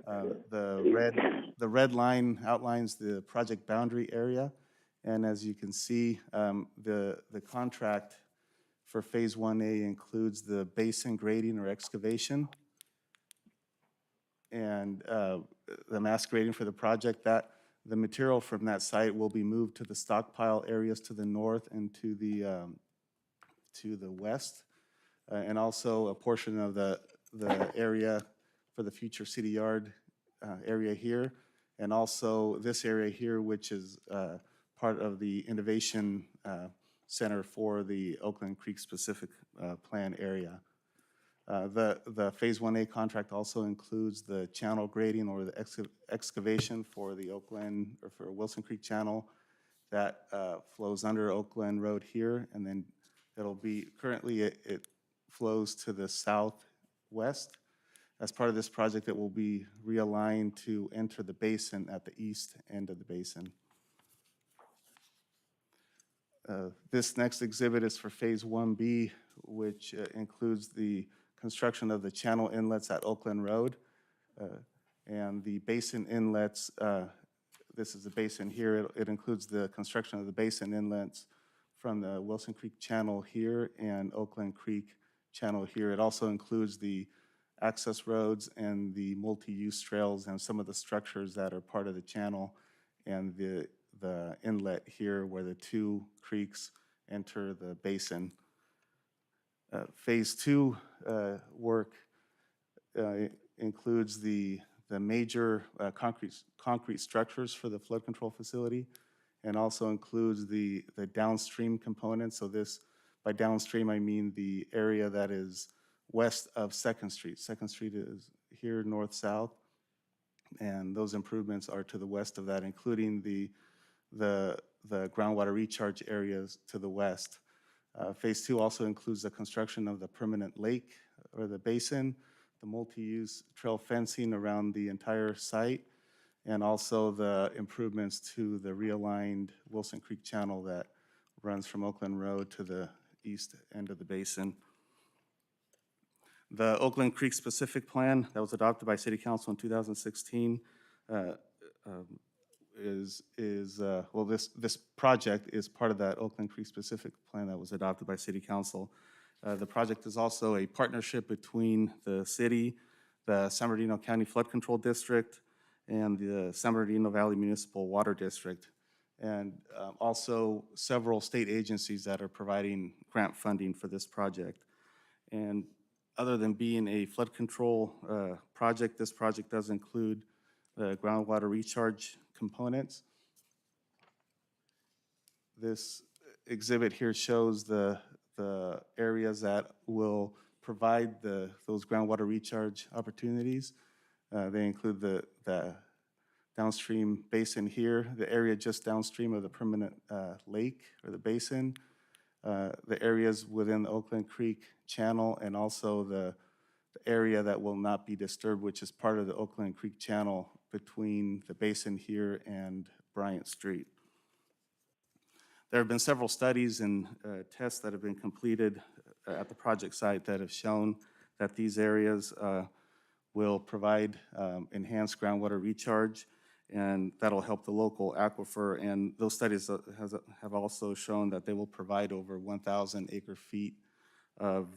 The red line outlines the project boundary area, and as you can see, the contract for Phase 1A includes the basin grading or excavation, and the mass grading for the project. That the material from that site will be moved to the stockpile areas to the north and to the west, and also a portion of the area for the future city yard area here, and also this area here, which is part of the innovation center for the Oakland Creek specific plan area. The Phase 1A contract also includes the channel grading or the excavation for the Oakland, or for Wilson Creek channel that flows under Oakland Road here, and then it'll be, currently it flows to the southwest. As part of this project, it will be realigned to enter the basin at the east end of the basin. This next exhibit is for Phase 1B, which includes the construction of the channel inlets at Oakland Road. And the basin inlets, this is the basin here, it includes the construction of the basin inlets from the Wilson Creek channel here and Oakland Creek channel here. It also includes the access roads and the multi-use trails and some of the structures that are part of the channel, and the inlet here where the 2 creeks enter the basin. Phase 2 work includes the major concrete structures for the flood control facility, and also includes the downstream components. So this, by downstream, I mean the area that is west of 2nd Street. 2nd Street is here north-south, and those improvements are to the west of that, including the groundwater recharge areas to the west. Phase 2 also includes the construction of the permanent lake or the basin, the multi-use trail fencing around the entire site, and also the improvements to the realigned Wilson Creek channel that runs from Oakland Road to the east end of the basin. The Oakland Creek specific plan that was adopted by City Council in 2016 this project is part of that Oakland Creek specific plan that was adopted by City Council. The project is also a partnership between the city, the San Bernardino County Flood Control District, and the San Bernardino Valley Municipal Water District, and also several state agencies that are providing grant funding for this project. And other than being a flood control project, this project does include the groundwater recharge components. This exhibit here shows the areas that will provide those groundwater recharge opportunities. They include the downstream basin here, the area just downstream of the permanent lake or the basin, the areas within the Oakland Creek Channel, and also the area that will not be disturbed, which is part of the Oakland Creek Channel between the basin here and Bryant Street. There have been several studies and tests that have been completed at the project site that have shown that these areas will provide enhanced groundwater recharge, and that'll help the local aquifer. And those studies have also shown that they will provide over 1,000 acre-feet of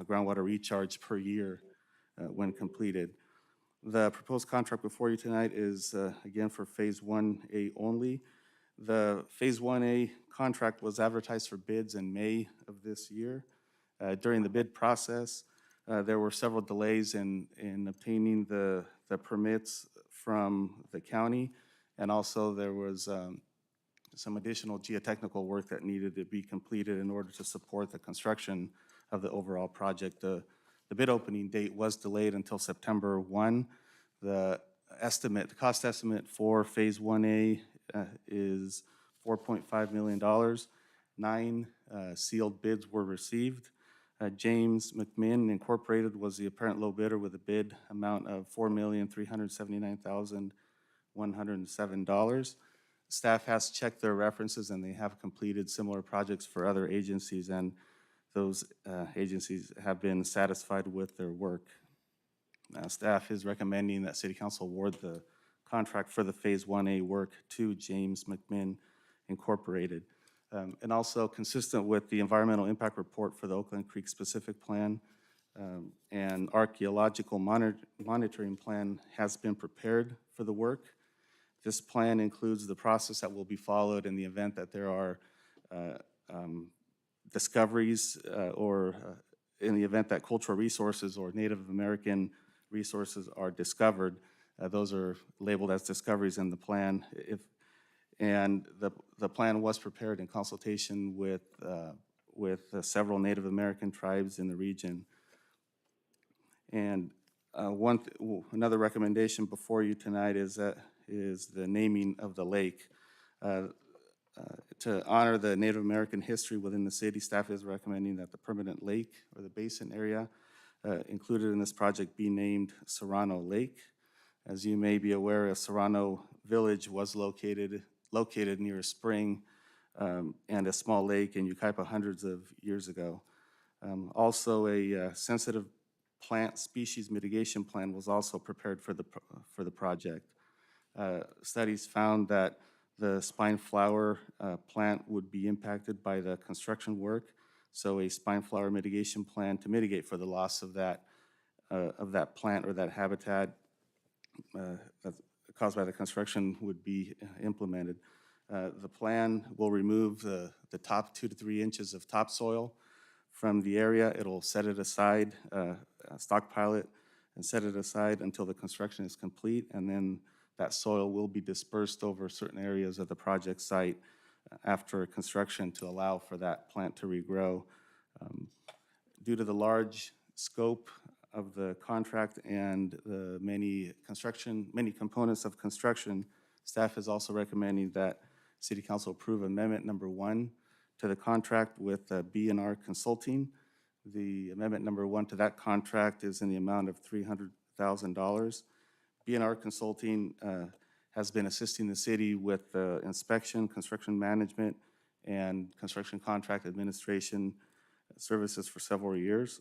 groundwater recharge per year when completed. The proposed contract before you tonight is, again, for Phase 1A only. The Phase 1A contract was advertised for bids in May of this year. During the bid process, there were several delays in obtaining the permits from the county, and also there was some additional geotechnical work that needed to be completed in order to support the construction of the overall project. The bid opening date was delayed until September 1. The cost estimate for Phase 1A is $4.5 million. 9 sealed bids were received. James McMinn Incorporated was the apparent low bidder with a bid amount of $4,379,107. Staff has checked their references, and they have completed similar projects for other agencies, and those agencies have been satisfied with their work. Staff is recommending that City Council award the contract for the Phase 1A work to James McMinn Incorporated. And also consistent with the environmental impact report for the Oakland Creek Specific Plan, and archaeological monitoring plan has been prepared for the work. This plan includes the process that will be followed in the event that there are discoveries or in the event that cultural resources or Native American resources are discovered. Those are labeled as discoveries in the plan. And the plan was prepared in consultation with several Native American tribes in the region. And another recommendation before you tonight is the naming of the lake. To honor the Native American history within the city, staff is recommending that the permanent lake or the basin area included in this project be named Serrano Lake. As you may be aware, a Serrano village was located near a spring and a small lake in Yucaipa hundreds of years ago. Also, a sensitive plant species mitigation plan was also prepared for the project. Studies found that the spine flower plant would be impacted by the construction work, so a spine flower mitigation plan to mitigate for the loss of that plant or that habitat caused by the construction would be implemented. The plan will remove the top 2 to 3 inches of topsoil from the area. It'll set it aside, stockpile it, and set it aside until the construction is complete, and then that soil will be dispersed over certain areas of the project site after construction to allow for that plant to regrow. Due to the large scope of the contract and the many components of construction, staff is also recommending that City Council approve Amendment Number 1 to the contract with B&R Consulting. The Amendment Number 1 to that contract is in the amount of $300,000. B&R Consulting has been assisting the city with inspection, construction management, and construction contract administration services for several years.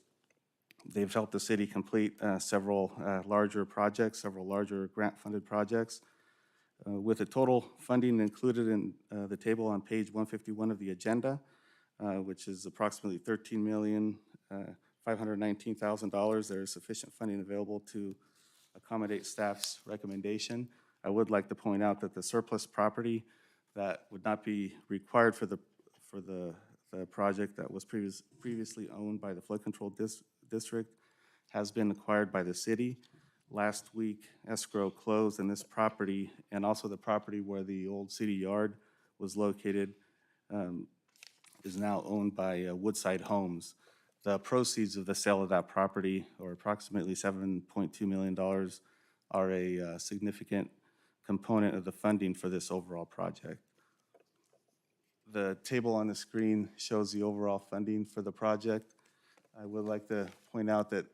They've helped the city complete several larger projects, several larger grant-funded projects. With the total funding included in the table on page 151 of the agenda, which is approximately $13,519,000, there is sufficient funding available to accommodate staff's recommendation. I would like to point out that the surplus property that would not be required for the project that was previously owned by the flood control district has been acquired by the city. Last week, escrow closed, and this property, and also the property where the old city yard was located, is now owned by Woodside Homes. The proceeds of the sale of that property, or approximately $7.2 million, are a significant component of the funding for this overall project. The table on the screen shows the overall funding for the project. I would like to point out that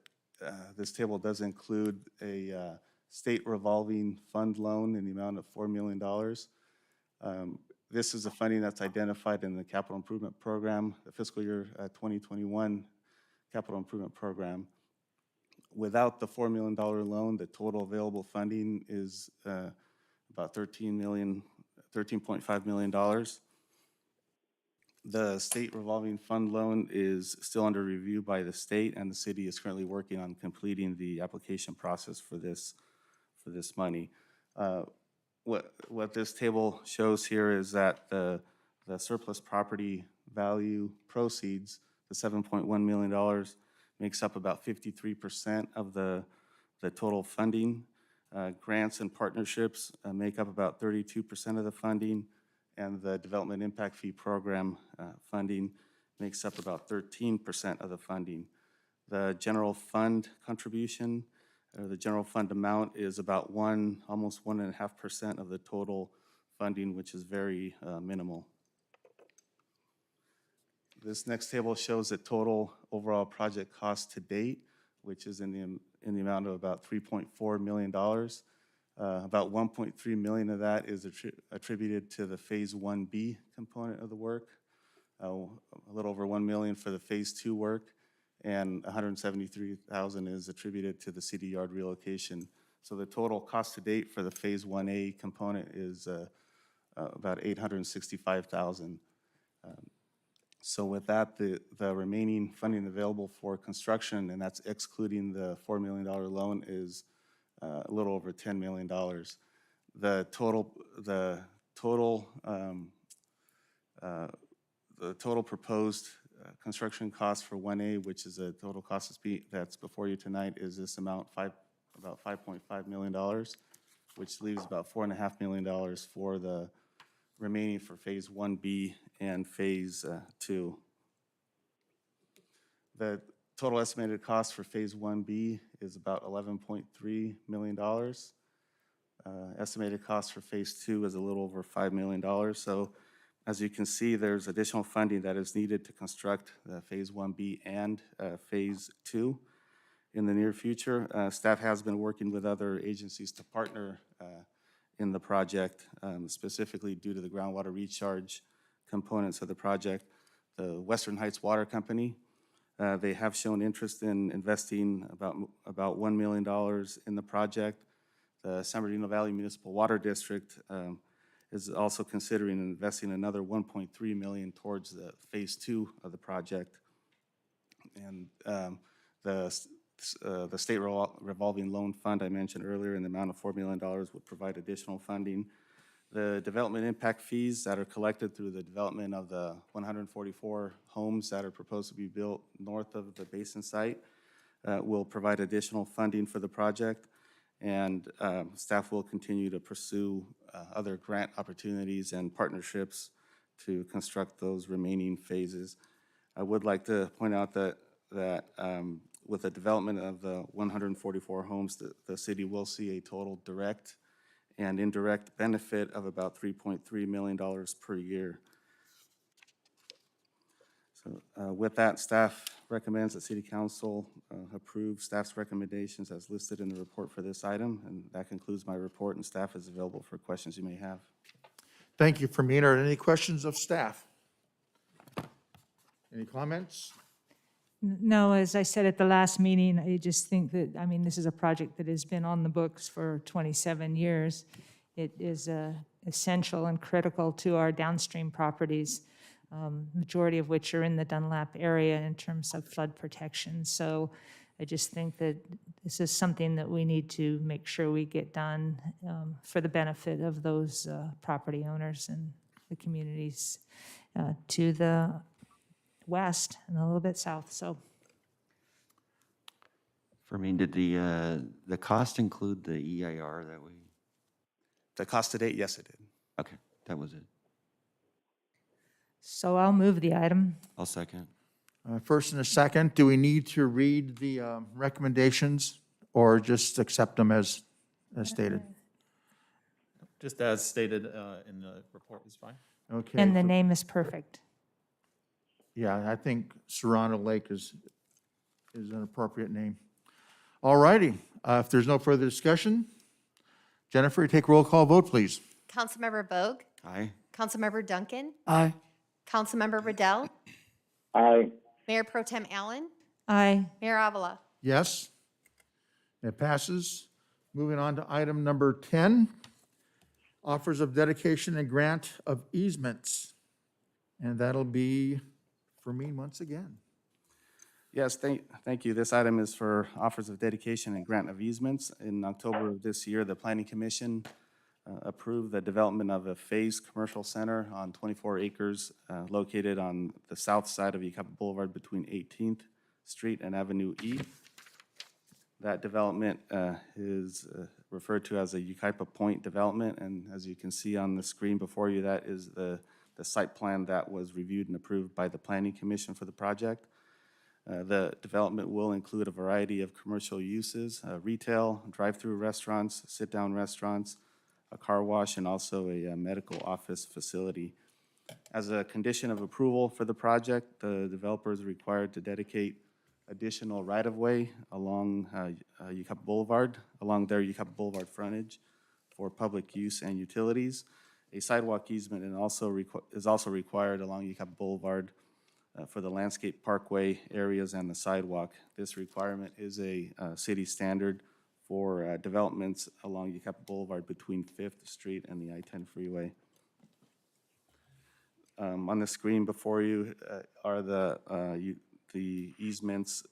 this table does include a state revolving fund loan in the amount of $4 million. This is the funding that's identified in the capital improvement program, the fiscal year 2021 capital improvement program. Without the $4 million loan, the total available funding is about $13.5 million. The state revolving fund loan is still under review by the state, and the city is currently working on completing the application process for this money. What this table shows here is that the surplus property value proceeds, the $7.1 million, makes up about 53% of the total funding. Grants and partnerships make up about 32% of the funding, and the Development Impact Fee Program funding makes up about 13% of the funding. The general fund contribution, or the general fund amount, is about almost 1.5% of the total funding, which is very minimal. This next table shows the total overall project cost to date, which is in the amount of about $3.4 million. About $1.3 million of that is attributed to the Phase 1B component of the work, a little over $1 million for the Phase 2 work, and $173,000 is attributed to the city yard relocation. So the total cost to date for the Phase 1A component is about $865,000. So with that, the remaining funding available for construction, and that's excluding the $4 million loan, is a little over $10 million. The total proposed construction cost for 1A, which is a total cost that's before you tonight, is this amount, about $5.5 million, which leaves about $4.5 million for the remaining for Phase 1B and Phase 2. The total estimated cost for Phase 1B is about $11.3 million. Estimated cost for Phase 2 is a little over $5 million. So as you can see, there's additional funding that is needed to construct Phase 1B and Phase 2 in the near future. Staff has been working with other agencies to partner in the project, specifically due to the groundwater recharge components of the project. The Western Heights Water Company, they have shown interest in investing about $1 million in the project. The San Bernardino Valley Municipal Water District is also considering investing another $1.3 million towards the Phase 2 of the project. And the state revolving loan fund I mentioned earlier in the amount of $4 million would provide additional funding. The development impact fees that are collected through the development of the 144 homes that are proposed to be built north of the Basin site will provide additional funding for the project. And staff will continue to pursue other grant opportunities and partnerships to construct those remaining phases. I would like to point out that with the development of the 144 homes, the city will see a total direct and indirect benefit of about $3.3 million per year. So with that, staff recommends that City Council approve staff's recommendations as listed in the report for this item, and that concludes my report, and staff is available for questions you may have. Thank you, Fermin. Are there any questions of staff? Any comments? No, as I said at the last meeting, I just think that, I mean, this is a project that has been on the books for 27 years. It is essential and critical to our downstream properties, majority of which are in the Dunlap area in terms of flood protection. So I just think that this is something that we need to make sure we get done for the benefit of those property owners and the communities to the west and a little bit south. So, Fermin, did the cost include the EIR that we? The cost to date, yes, it did. Okay, that was it. so I'll move the item. I'll second. First and a second, do we need to read the recommendations or just accept them as as stated? Just as stated in the report is fine. Okay. And the name is perfect. Yeah, I think Serrano Lake is an appropriate name. All righty, if there's no further discussion, Jennifer, take roll call vote, please. Councilmember Bogue, Aye. Councilmember Duncan, Aye. Councilmember Riddell, Aye. Mayor Pro Tem Allen, Aye. Mayor Avila. Yes, it passes. Moving on to item number 10, offers of dedication and grant of easements. And that'll be for me once again. Yes, thank you. This item is for offers of dedication and grant of easements. In October of this year, the Planning Commission approved the development of a phased commercial center on 24 acres located on the south side of Yucaipa Boulevard between 18th Street and Avenue E. That development is referred to as a Yucaipa Point development, and as you can see on the screen before you, that is the site plan that was reviewed and approved by the Planning Commission for the project. The development will include a variety of commercial uses, retail, drive-through restaurants, sit-down restaurants, a car wash, and also a medical office facility. As a condition of approval for the project, the developer is required to dedicate additional right-of-way along Yucaipa Boulevard, along their Yucaipa Boulevard frontage for public use and utilities. A sidewalk easement is also required along Yucaipa Boulevard for the landscape parkway areas and the sidewalk. This requirement is a city standard for developments along Yucaipa Boulevard between 5th Street and the I-10 freeway. On the screen before you are the easements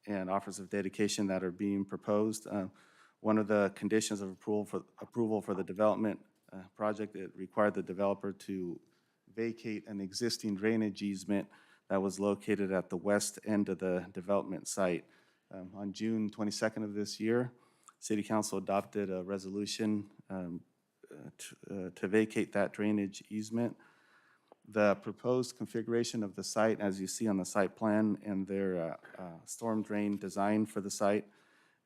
and offers of dedication that are being proposed. One of the conditions of approval for the development project, it required the developer to vacate an existing drainage easement that was located at the west end of the development site. On June 22nd of this year, City Council adopted a resolution to vacate that drainage easement. The proposed configuration of the site, as you see on the site plan and their storm drain design for the site,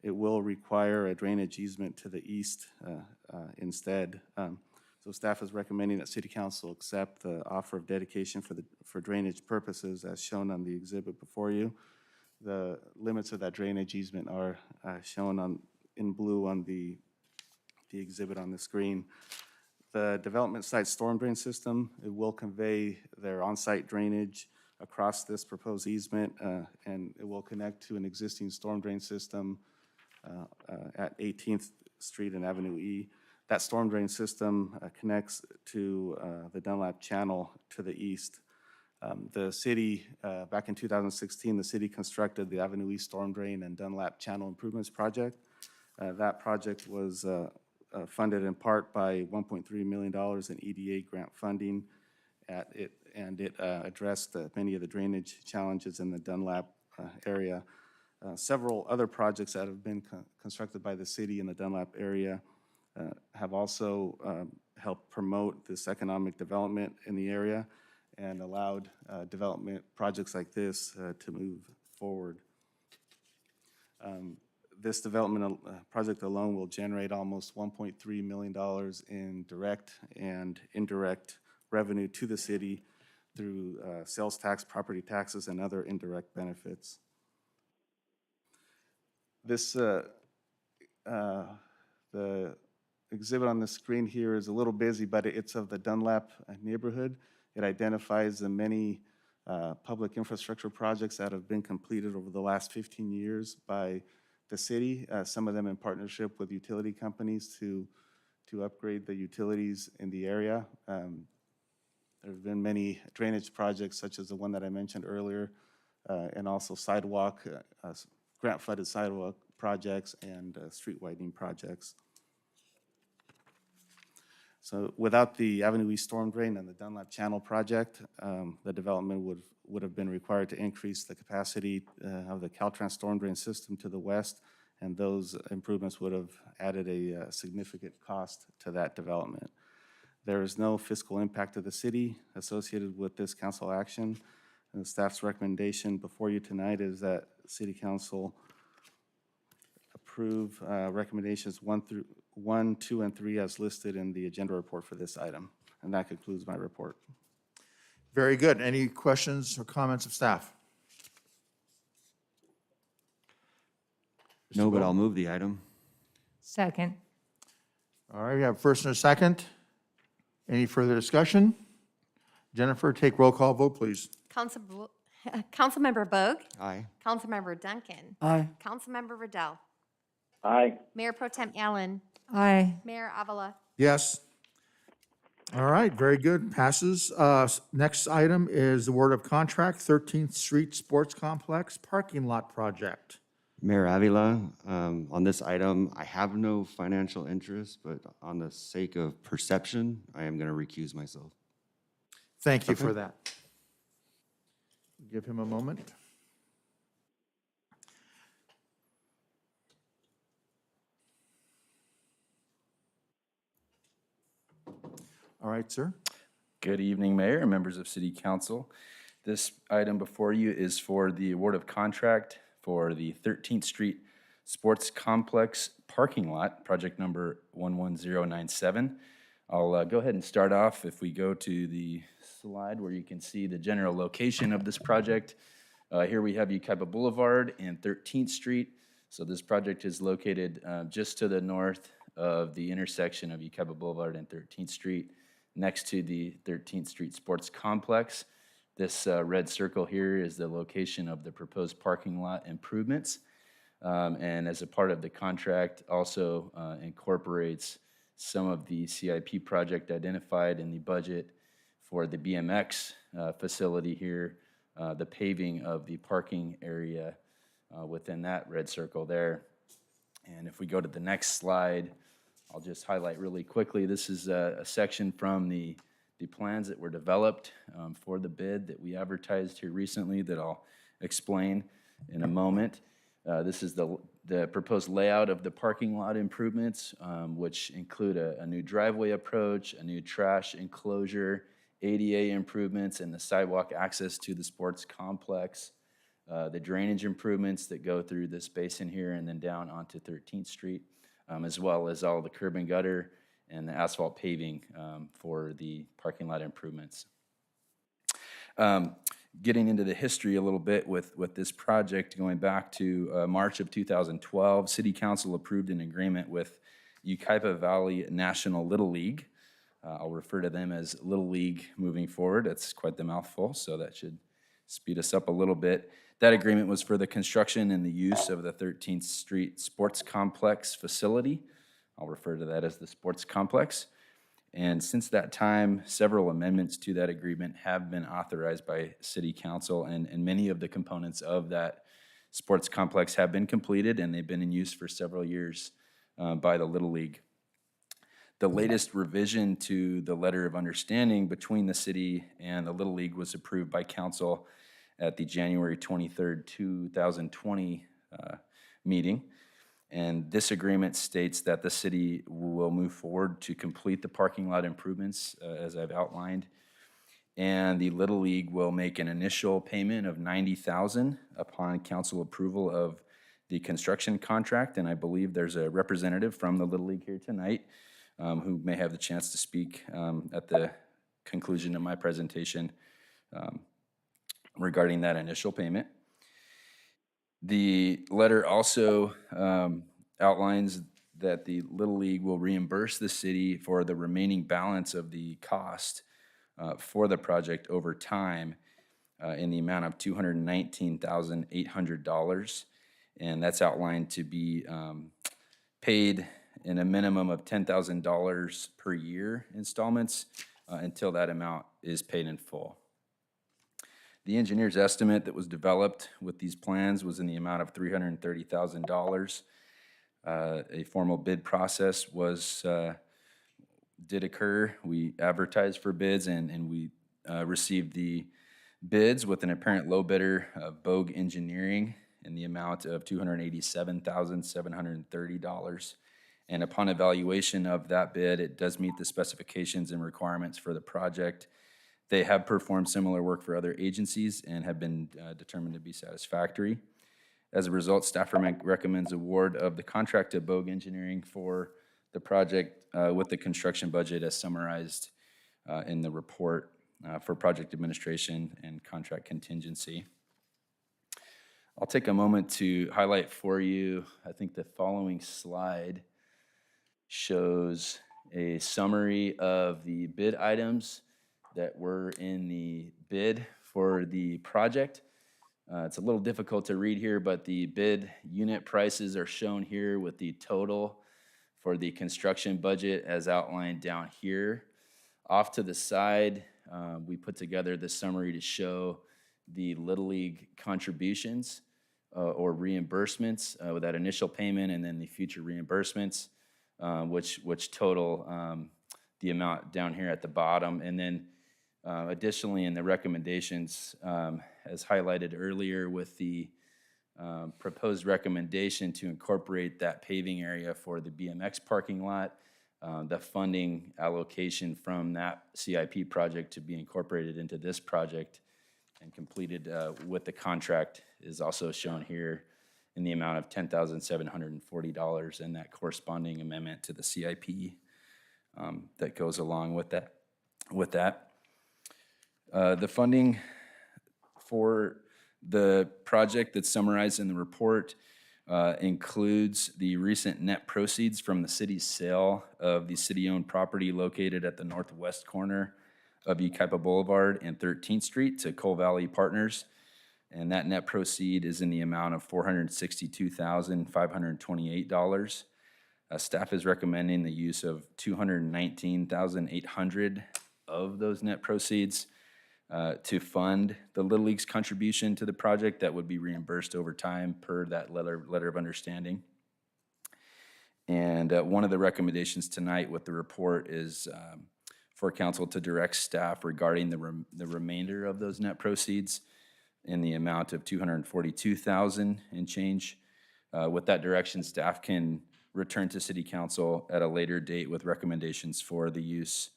it will require a drainage easement to the east instead. So staff is recommending that City Council accept the offer of dedication for drainage purposes as shown on the exhibit before you. The limits of that drainage easement are shown in blue on the exhibit on the screen. The development site storm drain system, it will convey their on-site drainage across this proposed easement, and it will connect to an existing storm drain system at 18th Street and Avenue E. That storm drain system connects to the Dunlap Channel to the east. The city, back in 2016, the city constructed the Avenue East Storm Drain and Dunlap Channel Improvements Project. That project was funded in part by $1.3 million in EDA grant funding, and it addressed many of the drainage challenges in the Dunlap area. Several other projects that have been constructed by the city in the Dunlap area have also helped promote this economic development in the area and allowed development projects like this to move forward. This development project alone will generate almost $1.3 million in direct and indirect revenue to the city through sales tax, property taxes, and other indirect benefits. The exhibit on the screen here is a little busy, but it's of the Dunlap neighborhood. It identifies the many public infrastructure projects that have been completed over the last 15 years by the city, some of them in partnership with utility companies to upgrade the utilities in the area. There have been many drainage projects such as the one that I mentioned earlier, and also sidewalk, grant-funded sidewalk projects and street widening projects. So without the Avenue East Storm Drain and the Dunlap Channel project, the development would have been required to increase the capacity of the Caltrans Storm Drain system to the west, and those improvements would have added a significant cost to that development. There is no fiscal impact to the city associated with this council action, and the staff's recommendation before you tonight is that City Council approve recommendations 1 1, 2, and 3 as listed in the agenda report for this item. And that concludes my report. Very good. Any questions or comments of staff? No, but I'll move the item. Second. All right, we have a first and a second. Any further discussion? Jennifer, take roll call vote, please. Councilmember Bogue, Aye. Councilmember Duncan, Aye. Councilmember Riddell, Aye. Mayor Pro Tem Allen, Aye. Mayor Avila. Yes. All right, very good, passes. Next item is the word of contract, 13th Street Sports Complex Parking Lot Project. Mayor Avila, on this item, I have no financial interest, but on the sake of perception, I am going to recuse myself. Thank you for that. Give him a moment. All right, sir. Good evening, Mayor and members of City Council. This item before you is for the award of contract for the 13th Street Sports Complex Parking Lot, project number 11097. I'll go ahead and start off. If we go to the slide where you can see the general location of this project, here we have Yucaipa Boulevard and 13th Street. So this project is located just to the north of the intersection of Yucaipa Boulevard and 13th Street, next to the 13th Street Sports Complex. This red circle here is the location of the proposed parking lot improvements. And as a part of the contract, also incorporates some of the CIP project identified in the budget for the BMX facility here, the paving of the parking area within that red circle there. And if we go to the next slide, I'll just highlight really quickly, this is a section from the plans that were developed for the bid that we advertised here recently that I'll explain in a moment. This is the proposed layout of the parking lot improvements, which include a new driveway approach, a new trash enclosure, ADA improvements, and the sidewalk access to the sports complex, the drainage improvements that go through this basin here and then down onto 13th Street, as well as all the curb and gutter and the asphalt paving for the parking lot improvements. Getting into the history a little bit with this project, going back to March of 2012, City Council approved an agreement with Yucaipa Valley National Little League. I'll refer to them as Little League moving forward. That's quite the mouthful, so that should speed us up a little bit. That agreement was for the construction and the use of the 13th Street Sports Complex facility. I'll refer to that as the sports complex. And since that time, several amendments to that agreement have been authorized by City Council, and many of the components of that sports complex have been completed, and they've been in use for several years by the Little League. The latest revision to the letter of understanding between the city and the Little League was approved by council at the January 23rd, 2020 meeting. And this agreement states that the city will move forward to complete the parking lot improvements, as I've outlined. And the Little League will make an initial payment of $90,000 upon council approval of the construction contract. And I believe there's a representative from the Little League here tonight who may have the chance to speak at the conclusion of my presentation regarding that initial payment. The letter also outlines that the Little League will reimburse the city for the remaining balance of the cost for the project over time in the amount of $219,800. And that's outlined to be paid in a minimum of $10,000 per year installments until that amount is paid in full. The engineer's estimate that was developed with these plans was in the amount of $330,000. A formal bid process did occur. We advertised for bids and we received the bids with an apparent low bidder, Bogue Engineering, in the amount of $287,730. And upon evaluation of that bid, it does meet the specifications and requirements for the project. They have performed similar work for other agencies and have been determined to be satisfactory. As a result, staff recommends award of the contract to Bogue Engineering for the project with the construction budget as summarized in the report for project administration and contract contingency. I'll take a moment to highlight for you, I think the following slide shows a summary of the bid items that were in the bid for the project. It's a little difficult to read here, but the bid unit prices are shown here with the total for the construction budget as outlined down here. Off to the side, we put together the summary to show the Little League contributions or reimbursements with that initial payment and then the future reimbursements, which total the amount down here at the bottom. And then additionally in the recommendations, as highlighted earlier with the proposed recommendation to incorporate that paving area for the BMX parking lot, the funding allocation from that CIP project to be incorporated into this project and completed with the contract is also shown here in the amount of $10,740 and that corresponding amendment to the CIP that goes along with that. The funding for the project that's summarized in the report includes the recent net proceeds from the city's sale of the city-owned property located at the northwest corner of Yucaipa Boulevard and 13th Street to Coal Valley Partners. And that net proceed is in the amount of $462,528. Staff is recommending the use of $219,800 of those net proceeds to fund the Little League's contribution to the project that would be reimbursed over time per that letter of understanding. And one of the recommendations tonight with the report is for council to direct staff regarding the remainder of those net proceeds in the amount of $242,000 and change. With that direction, staff can return to city council at a later date with recommendations for the use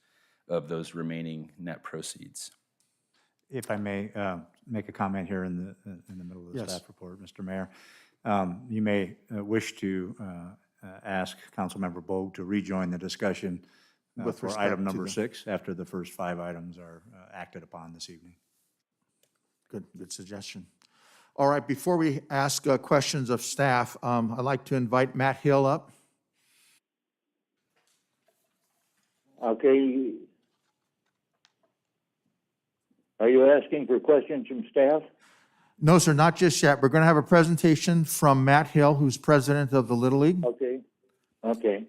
of those remaining net proceeds. If I may make a comment here in the middle of the Yes. staff report, Mr. Mayor. You may wish to ask Councilmember Bogue to rejoin the discussion With for respect item to number the- 6 after the first 5 items are acted upon this evening. Good suggestion. All right, before we ask questions of staff, I'd like to invite Matt Hill up. Okay. Are you asking for questions from staff? No, sir, not just yet. We're going to have a presentation from Matt Hill, who's president of the Little League. Okay. Okay.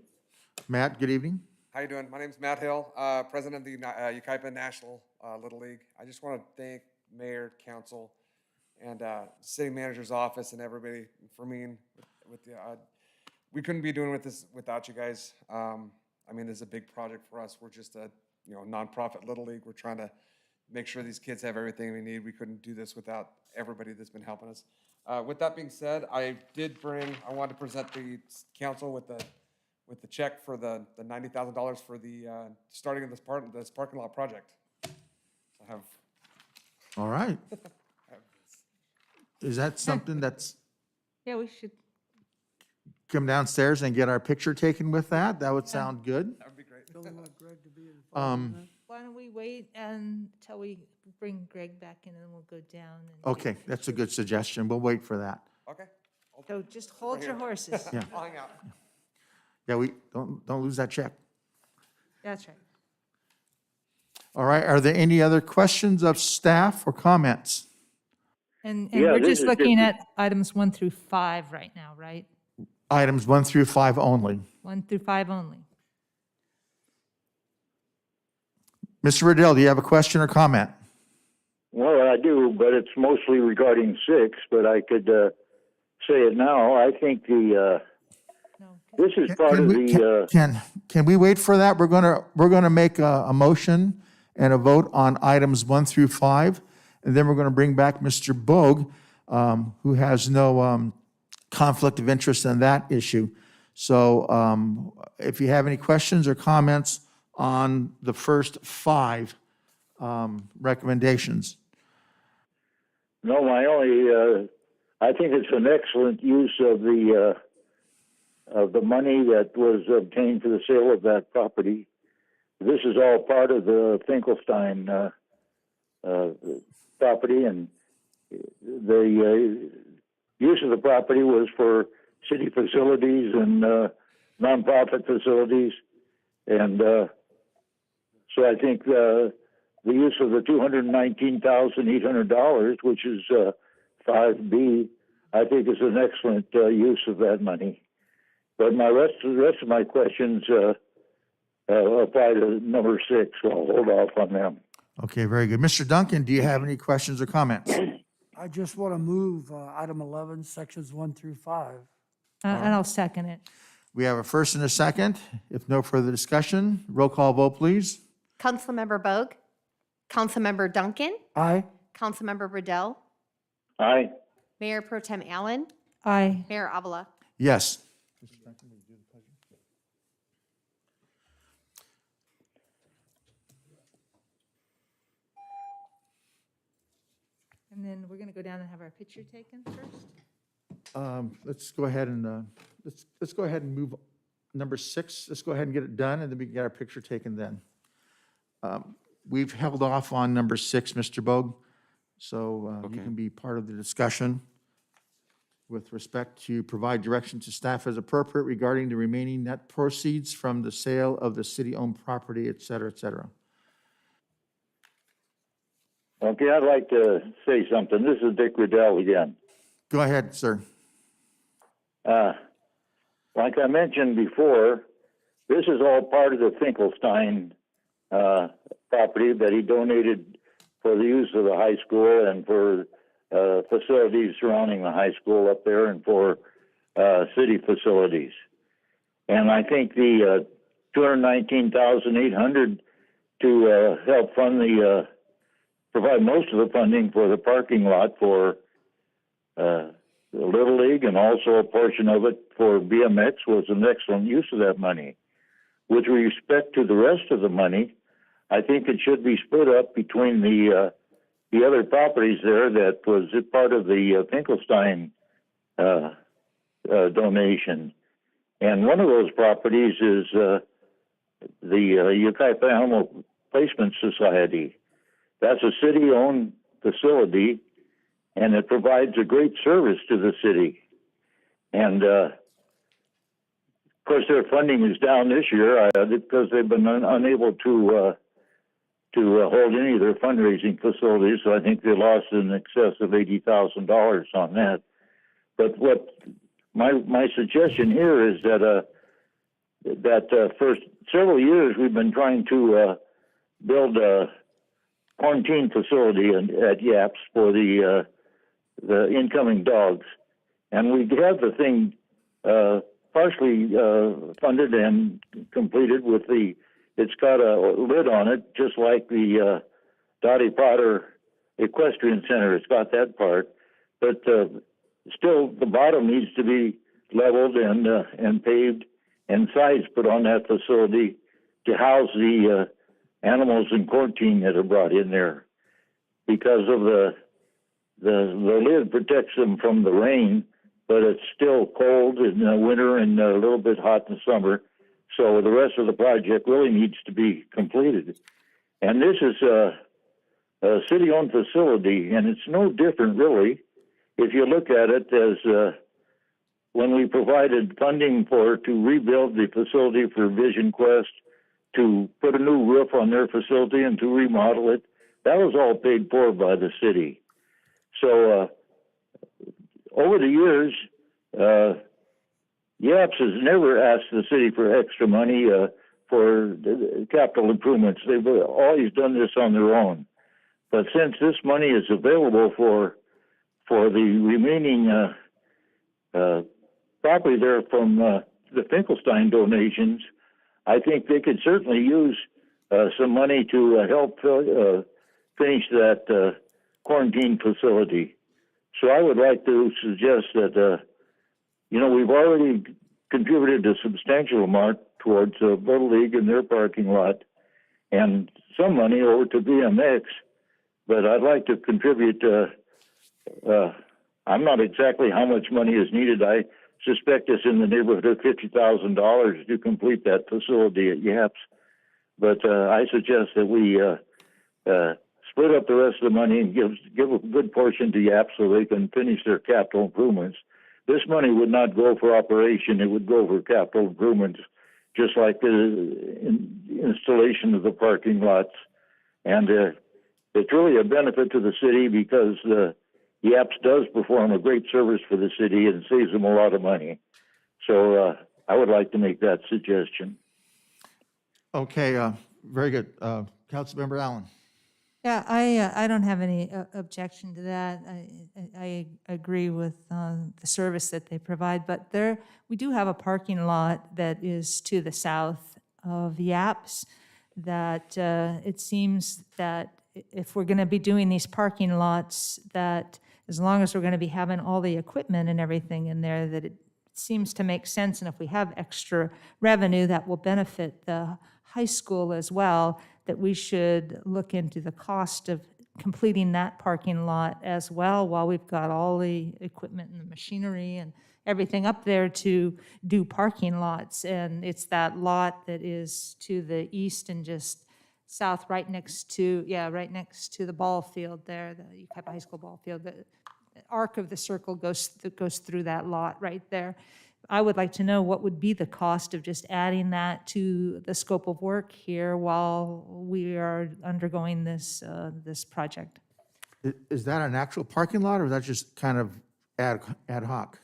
Matt, good evening. How you doing? My name's Matt Hill, president of the Yucaipa National Little League. I just want to thank mayor, council, and city manager's office and everybody for me. We couldn't be doing this without you guys. I mean, this is a big project for us. We're just a nonprofit Little League. We're trying to make sure these kids have everything we need. We couldn't do this without everybody that's been helping us. With that being said, I wanted to present the council with the check for the $90,000 for the starting of this parking lot project. I have. All right. Is that something that's Yeah, we should. come downstairs and get our picture taken with that? That would sound good. That would be great. Why don't we wait until we bring Greg back in and we'll go down and. Okay, that's a good suggestion. We'll wait for that. Okay. So just hold your horses. Yeah. I'll hang out. Yeah, we don't lose that check. That's right. All right, are there any other questions of staff or comments? And Yeah, we're this just is looking just- at items 1 through 5 right now, right? Items 1 through 5 only. 1 through 5 only. Mr. Riddell, do you have a question or comment? Well, I do, but it's mostly regarding 6, but I could say it now. I think No. this is part of the, Can we wait for that? We're gonna make a motion and a vote on items 1 through 5, and then we're gonna bring back Mr. Bogue, who has no conflict of interest in that issue. So if you have any questions or comments on the first 5 recommendations. no, my only, I think it's an excellent use of the of the money that was obtained for the sale of that property. This is all part of the Finkelstein property, and the use of the property was for city facilities and nonprofit facilities, and so I think the use of the $219,800, which is 5B, I think is an excellent use of that money. But the rest of my questions apply to number 6, so I'll hold off on them. Okay, very good. Mr. Duncan, do you have any questions or comments? I just want to move item 11, sections 1 through 5. And I'll second it. We have a first and a second. If no further discussion, roll call vote, please. Councilmember Bogue, Councilmember Duncan, Aye. Councilmember Riddell, Aye. Mayor Pro Tem Allen, Aye. Mayor Avila. Yes. And then we're going to go down and have our picture taken first. Let's go ahead and, let's go ahead and move number 6. Let's go ahead and get it done, and then we can get our picture taken then. We've held off on number 6, Mr. Bogue, so you Okay. can be part of the discussion with respect to provide direction to staff as appropriate regarding the remaining net proceeds from the sale of the city-owned property, et cetera, et cetera. Okay, I'd like to say something. This is Dick Riddell again. Go ahead, sir. Like I mentioned before, this is all part of the Finkelstein property that he donated for the use of the high school and for facilities surrounding the high school up there and for city facilities. And I think the $219,800 to help fund the provide most of the funding for the parking lot for the Little League and also a portion of it for BMX was an excellent use of that money. With respect to the rest of the money, I think it should be split up between the other properties there that was part of the Finkelstein donation. And one of those properties is the Yucaipa Animal Placement Society. That's a city-owned facility, and it provides a great service to the city. And, of course, their funding is down this year because they've been unable to hold any of their fundraising facilities, so I think they lost in excess of $80,000 on that. But what my suggestion here is that for several years we've been trying to build a quarantine facility at Yaps for the incoming dogs, and we have the thing partially funded and completed with it's got a lid on it, just like the Dottie Potter Equestrian Center. It's got that part, but still the bottom needs to be leveled and paved and sides put on that facility to house the animals in quarantine that are brought in there, because of the lid protects them from the rain, but it's still cold in the winter and a little bit hot in the summer. So the rest of the project really needs to be completed. And this is a city-owned facility, and it's no different really if you look at it as when we provided funding to rebuild the facility for Vision Quest, to put a new roof on their facility and to remodel it. That was all paid for by the city. So over the years, Yaps has never asked the city for extra money for capital improvements. They've always done this on their own. But since this money is available for the remaining property there from the Finkelstein donations, I think they could certainly use some money to help finish that quarantine facility. So I would like to suggest that, we've already contributed a substantial amount towards Little League and their parking lot and some money over to BMX, but I'd like to contribute, I'm not exactly how much money is needed. I suspect it's in the neighborhood of $50,000 to complete that facility at Yaps. But I suggest that we split up the rest of the money and give a good portion to Yaps so they can finish their capital improvements. This money would not go for operation; it would go for capital improvements, just like the installation of the parking lots. And it's really a benefit to the city because Yaps does perform a great service for the city and saves them a lot of money. So I would like to make that suggestion. Okay, very good. Councilmember Allen. Yeah, I don't have any objection to that. I agree with the service that they provide, but we do have a parking lot that is to the south of Yaps that it seems that if we're going to be doing these parking lots, that as long as we're going to be having all the equipment and everything in there, that it seems to make sense. And if we have extra revenue that will benefit the high school as well, that we should look into the cost of completing that parking lot as well while we've got all the equipment and the machinery and everything up there to do parking lots. And it's that lot that is to the east and just south, right next to the ball field there, the Yucaipa High School ball field. The arc of the circle goes through that lot right there. I would like to know what would be the cost of just adding that to the scope of work here while we are undergoing this project. Is that an actual parking lot, or is that just kind of ad hoc?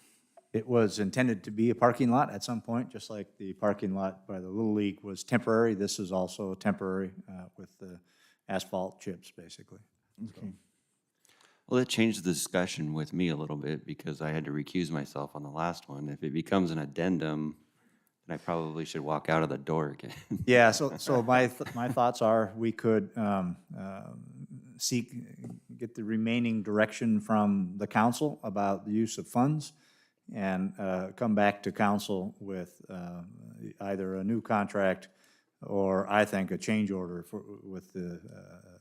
It was intended to be a parking lot at some point, just like the parking lot by the Little League was temporary. This is also temporary with the asphalt chips, basically. Okay. Well, it changed the discussion with me a little bit because I had to recuse myself on the last one. If it becomes an addendum, then I probably should walk out of the door again. Yeah, so my thoughts are we could get the remaining direction from the council about the use of funds and come back to council with either a new contract or I think a change order with the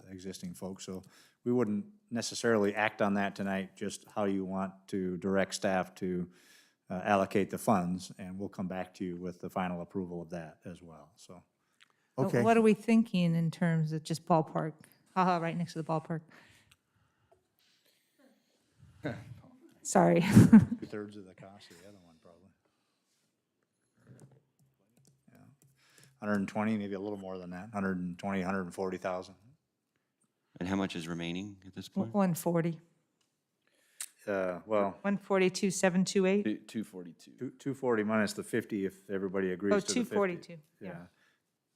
existing folks. So we wouldn't necessarily act on that tonight, just how you want to direct staff to allocate the funds, and we'll come back to you with the final approval of that as well, so. Okay. What are we thinking in terms of just ballpark? Right next to the ballpark. Sorry. 2/3 of the cost of the other one, probably. Yeah. 120, maybe a little more than that, 120, 140,000. And how much is remaining at this point? 140. Well, 142, 728? 242. 240 minus the 50 if everybody agrees Oh, to the 50. 242, yeah.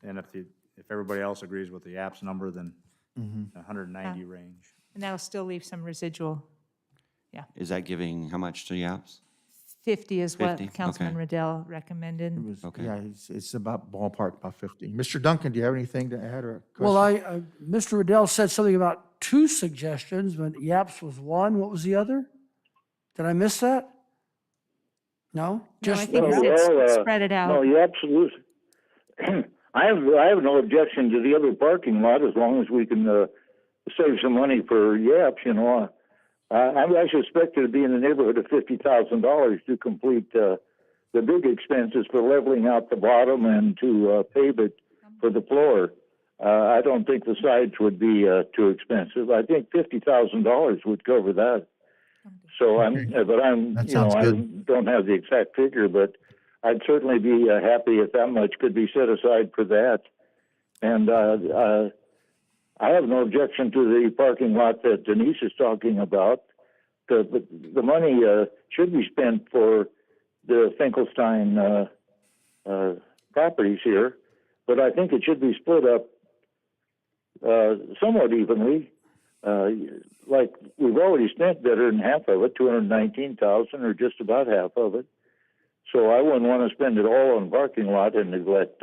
And if everybody else agrees with the apps number, then 190 range. And that'll still leave some residual. Is that giving how much to Yaps? 50 is what 50? Councilman Okay. Riddell recommended. It was, Okay. yeah, it's about ballpark, about 50. Mr. Duncan, do you have anything to add or a question? Well, Mr. Riddell said something about 2 suggestions, but Yaps was one. What was the other? Did I miss that? No? No, I Just think he said spread it out. No, you absolutely. I have no objection to the other parking lot as long as we can save some money for Yaps. You know, I suspect it'd be in the neighborhood of $50,000 to complete the big expenses for leveling out the bottom and to pave it for the floor. I don't think the sides would be too expensive. I think $50,000 would cover that. So I don't have the exact figure, but I'd certainly be happy if that much could be set aside for that. And I have no objection to the parking lot that Denise is talking about. The money should be spent for the Finkelstein properties here, but I think it should be split up somewhat evenly. Like we've already spent better than half of it, $219,000, or just about half of it. So I wouldn't want to spend it all on parking lot and neglect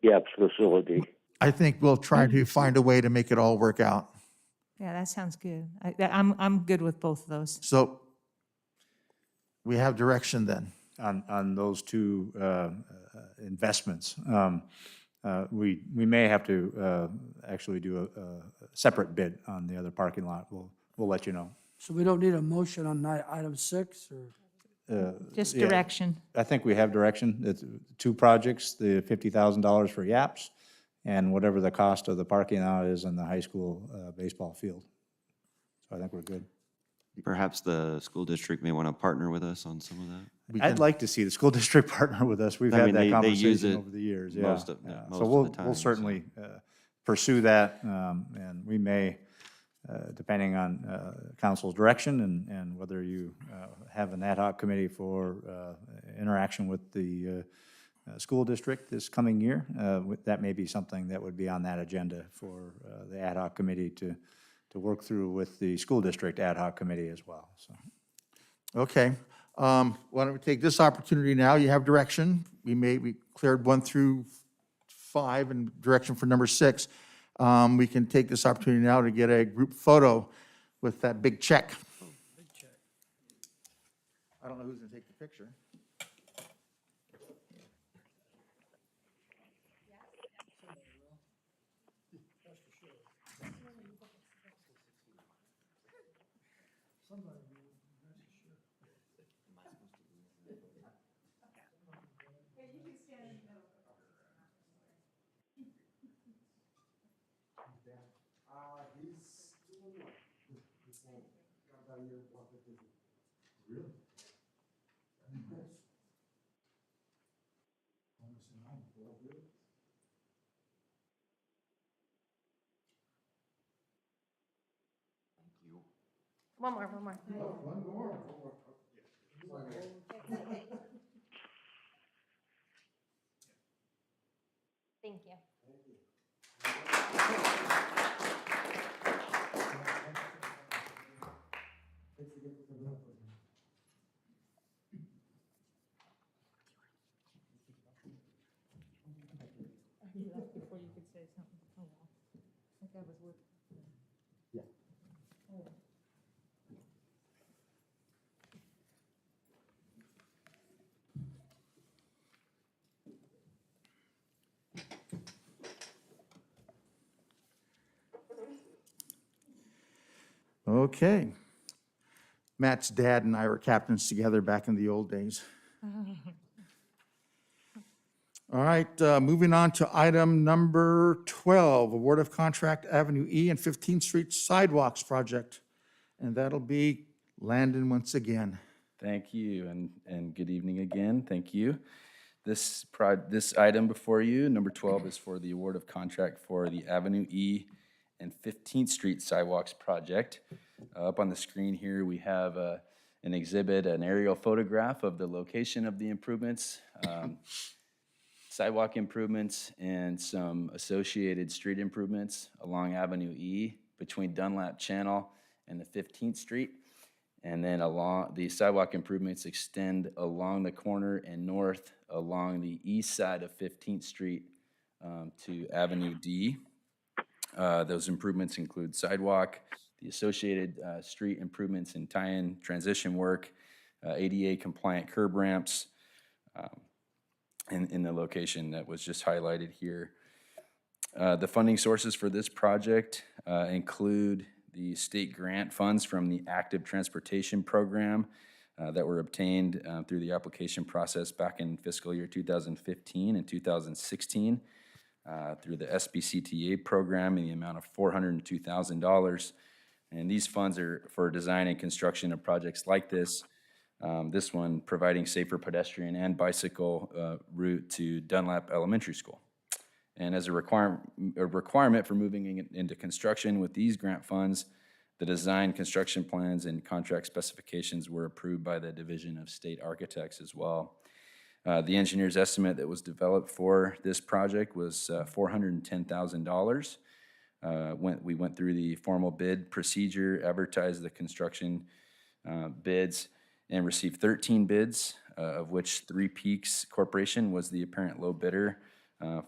Yaps facility. I think we'll try to find a way to make it all work out. Yeah, that sounds good. I'm good with both of those. So we have direction then. On those two investments. We may have to actually do a separate bid on the other parking lot. We'll let you know. So we don't need a motion on item 6, or? Just yeah, direction. I think we have direction. It's 2 projects, the $50,000 for YAPS, and whatever the cost of the parking lot is in the high school baseball field. So I think we're good. Perhaps the school district may want to partner with us on some of that. I'd like to see the school district partner with us. We've I had mean, that they use conversation it over the years, yeah. most of- yeah. most So of we'll, the time, we'll so. certainly pursue that, and we may, depending on council's direction and whether you have an ad hoc committee for interaction with the school district this coming year, that may be something that would be on that agenda for the ad hoc committee to work through with the school district ad hoc committee as well, so. Okay. Why don't we take this opportunity now? You have direction. We cleared 1 through 5 and direction for number 6. We can take this opportunity now to get a group photo with that big check. I don't know who's going to take the picture. One more. Thank you. Before you could say something. Oh, well. I think that was worth. Okay. Matt's dad and I were captains together back in the old days. All right, moving on to item number 12, award of contract Avenue E and 15th Street Sidewalks Project. And that'll be Landon once again. Thank you, and good evening again. Thank you. This item before you, number 12, is for the award of contract for the Avenue E and 15th Street Sidewalks Project. Up on the screen here, we have an exhibit, an aerial photograph of the location of the improvements, sidewalk improvements, and some associated street improvements along Avenue E between Dunlap Channel and the 15th Street. And then along the sidewalk improvements extend along the corner and north along the east side of 15th Street to Avenue D. Those improvements include sidewalk, the associated street improvements and tie-in transition work, ADA compliant curb ramps in the location that was just highlighted here. The funding sources for this project include the state grant funds from the Active Transportation Program that were obtained through the application process back in fiscal year 2015 and 2016 through the SBCTA program in the amount of $402,000. And these funds are for design and construction of projects like this. This one providing safer pedestrian and bicycle route to Dunlap Elementary School. And as a requirement for moving into construction with these grant funds, the design, construction plans, and contract specifications were approved by the Division of State Architects as well. The engineer's estimate that was developed for this project was $410,000. We went through the formal bid procedure, advertised the construction bids, and received 13 bids, of which Three Peaks Corporation was the apparent low bidder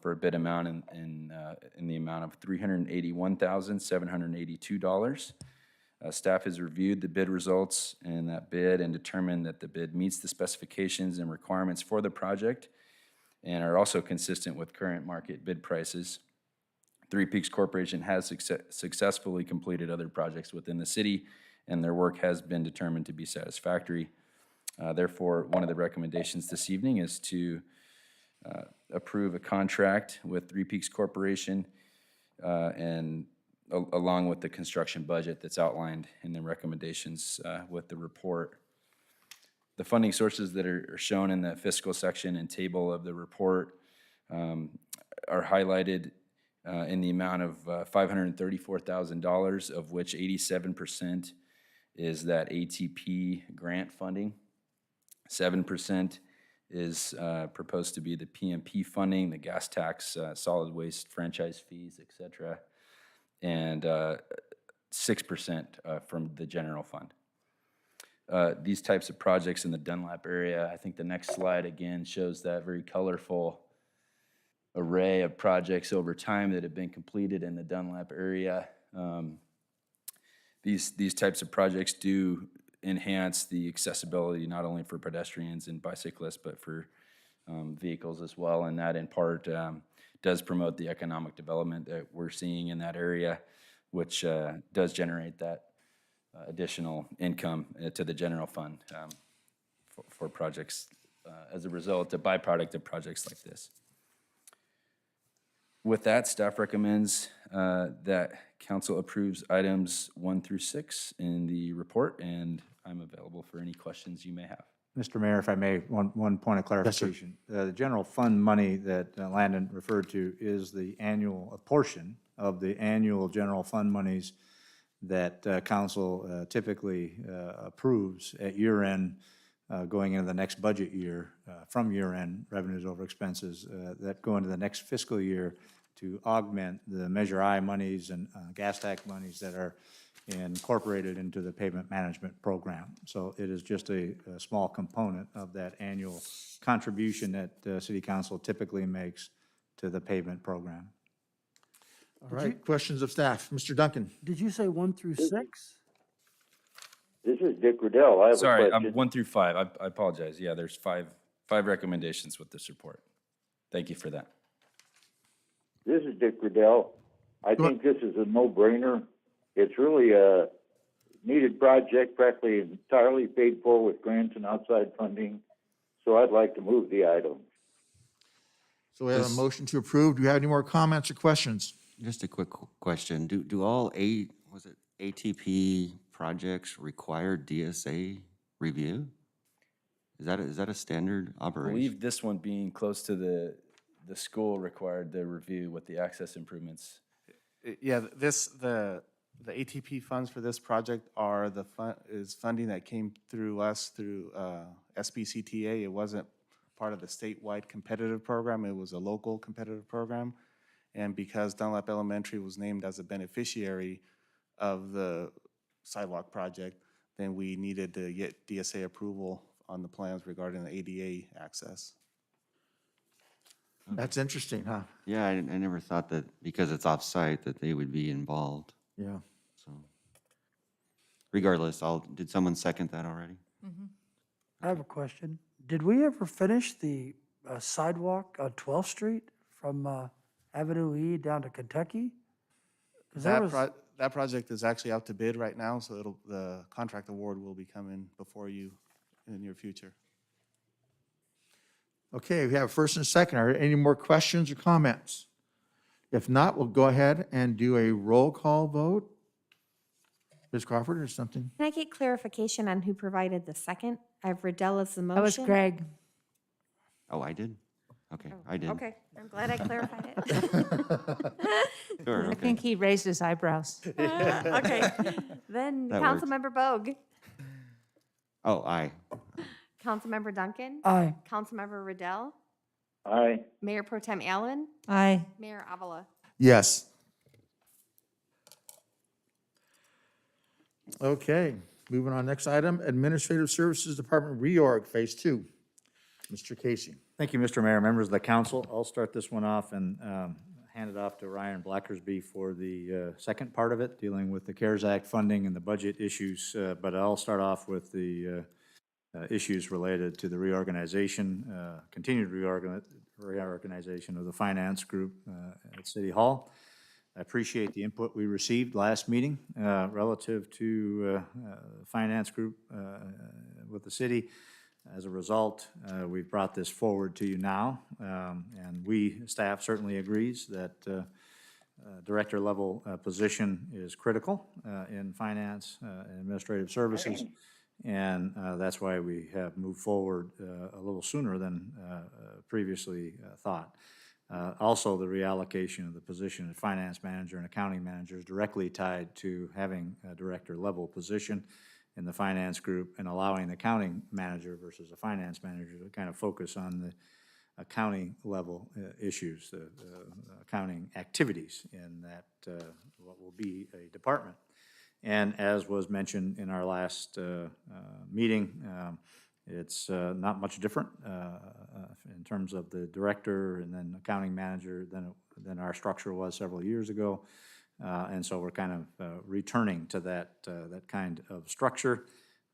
for a bid amount in the amount of $381,782. Staff has reviewed the bid results in that bid and determined that the bid meets the specifications and requirements for the project and are also consistent with current market bid prices. Three Peaks Corporation has successfully completed other projects within the city, and their work has been determined to be satisfactory. Therefore, one of the recommendations this evening is to approve a contract with Three Peaks Corporation and along with the construction budget that's outlined in the recommendations with the report. The funding sources that are shown in the fiscal section and table of the report are highlighted in the amount of $534,000, of which 87% is that ATP grant funding. 7% is proposed to be the PMP funding, the gas tax, solid waste franchise fees, et cetera, and 6% from the general fund. These types of projects in the Dunlap area, I think the next slide again shows that very colorful array of projects over time that have been completed in the Dunlap area. These types of projects do enhance the accessibility not only for pedestrians and bicyclists, but for vehicles as well. And that in part does promote the economic development that we're seeing in that area, which does generate that additional income to the general fund for projects as a result, a byproduct of projects like this. With that, staff recommends that council approves items 1 through 6 in the report, and I'm available for any questions you may have. Mr. Mayor, if I may, one point of clarification. The general fund money that Landon referred to is the annual, a portion of the annual general fund monies that council typically approves at year end, going into the next budget year, from year end revenues over expenses that go into the next fiscal year to augment the Measure I monies and gas tax monies that are incorporated into the pavement management program. So it is just a small component of that annual contribution that City Council typically makes to the pavement program. All right, questions of staff. Mr. Duncan? Did you say 1 through 6? This is Dick Riddell. I have Sorry, a question. 1 through 5. I apologize. Yeah, there's five recommendations with this report. Thank you for that. This is Dick Riddell. I think this is a no-brainer. It's really a needed project, practically entirely paid for with grants and outside funding. So I'd like to move the item. So we have a motion to approve. Do you have any more comments or questions? Just a quick question. Do all ATP projects require DSA review? Is that a standard I operation? believe this one being close to the school required the review with the access improvements. Yeah, the ATP funds for this project are funding that came through us through SBCTA. It wasn't part of the statewide competitive program. It was a local competitive program. And because Dunlap Elementary was named as a beneficiary of the sidewalk project, then we needed to get DSA approval on the plans regarding the ADA access. That's interesting, huh? Yeah, I never thought that because it's off-site that they would be involved. Yeah. So, regardless, did someone second that already? I have a question. Did we ever finish the sidewalk on 12th Street from Avenue E down to Kentucky? 'Cause That project is actually out to bid right now, so the contract award will be coming before you in the near future. Okay, we have a first and a second. Are there any more questions or comments? If not, we'll go ahead and do a roll call vote. Ms. Crawford or something? Can I get clarification on who provided the second? I have Riddell as the motion. That was Greg. Oh, I did? Okay, I did. Okay, I'm glad I clarified it. Sure, I okay. think he raised his eyebrows. Okay, then That works. Councilmember Bogue, Oh, aye. Councilmember Duncan, Aye. Councilmember Riddell, Aye. Mayor Pro Tem Allen, Aye. Mayor Avila. Yes. Okay, moving on, next item, Administrative Services Department reorg, Phase 2. Mr. Casey. Thank you, Mr. Mayor, members of the council. I'll start this one off and hand it off to Ryan Blackersby for the second part of it, dealing with the CARES Act funding and the budget issues. But I'll start off with the issues related to the reorganization, continued reorganization of the finance group at City Hall. I appreciate the input we received last meeting relative to the finance group with the city. As a result, we've brought this forward to you now, and staff certainly agrees that director-level position is critical in finance and administrative services, and that's why we have moved forward a little sooner than previously thought. Also, the reallocation of the position of finance manager and accounting manager is directly tied to having a director-level position in the finance group and allowing the accounting manager versus a finance manager to kind of focus on the accounting level issues, the accounting activities in that what will be a department. And as was mentioned in our last meeting, it's not much different in terms of the director and then accounting manager than our structure was several years ago. And so we're kind of returning to that kind of structure.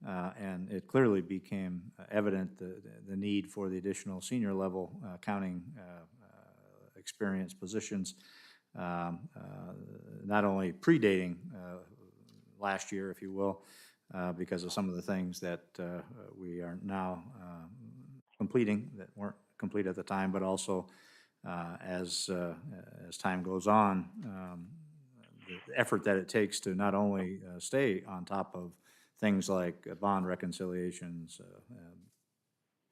And it clearly became evident the need for the additional senior level accounting experience positions, not only predating last year, if you will, because of some of the things that we are now completing that weren't complete at the time, but also as time goes on, the effort that it takes to not only stay on top of things like bond reconciliations,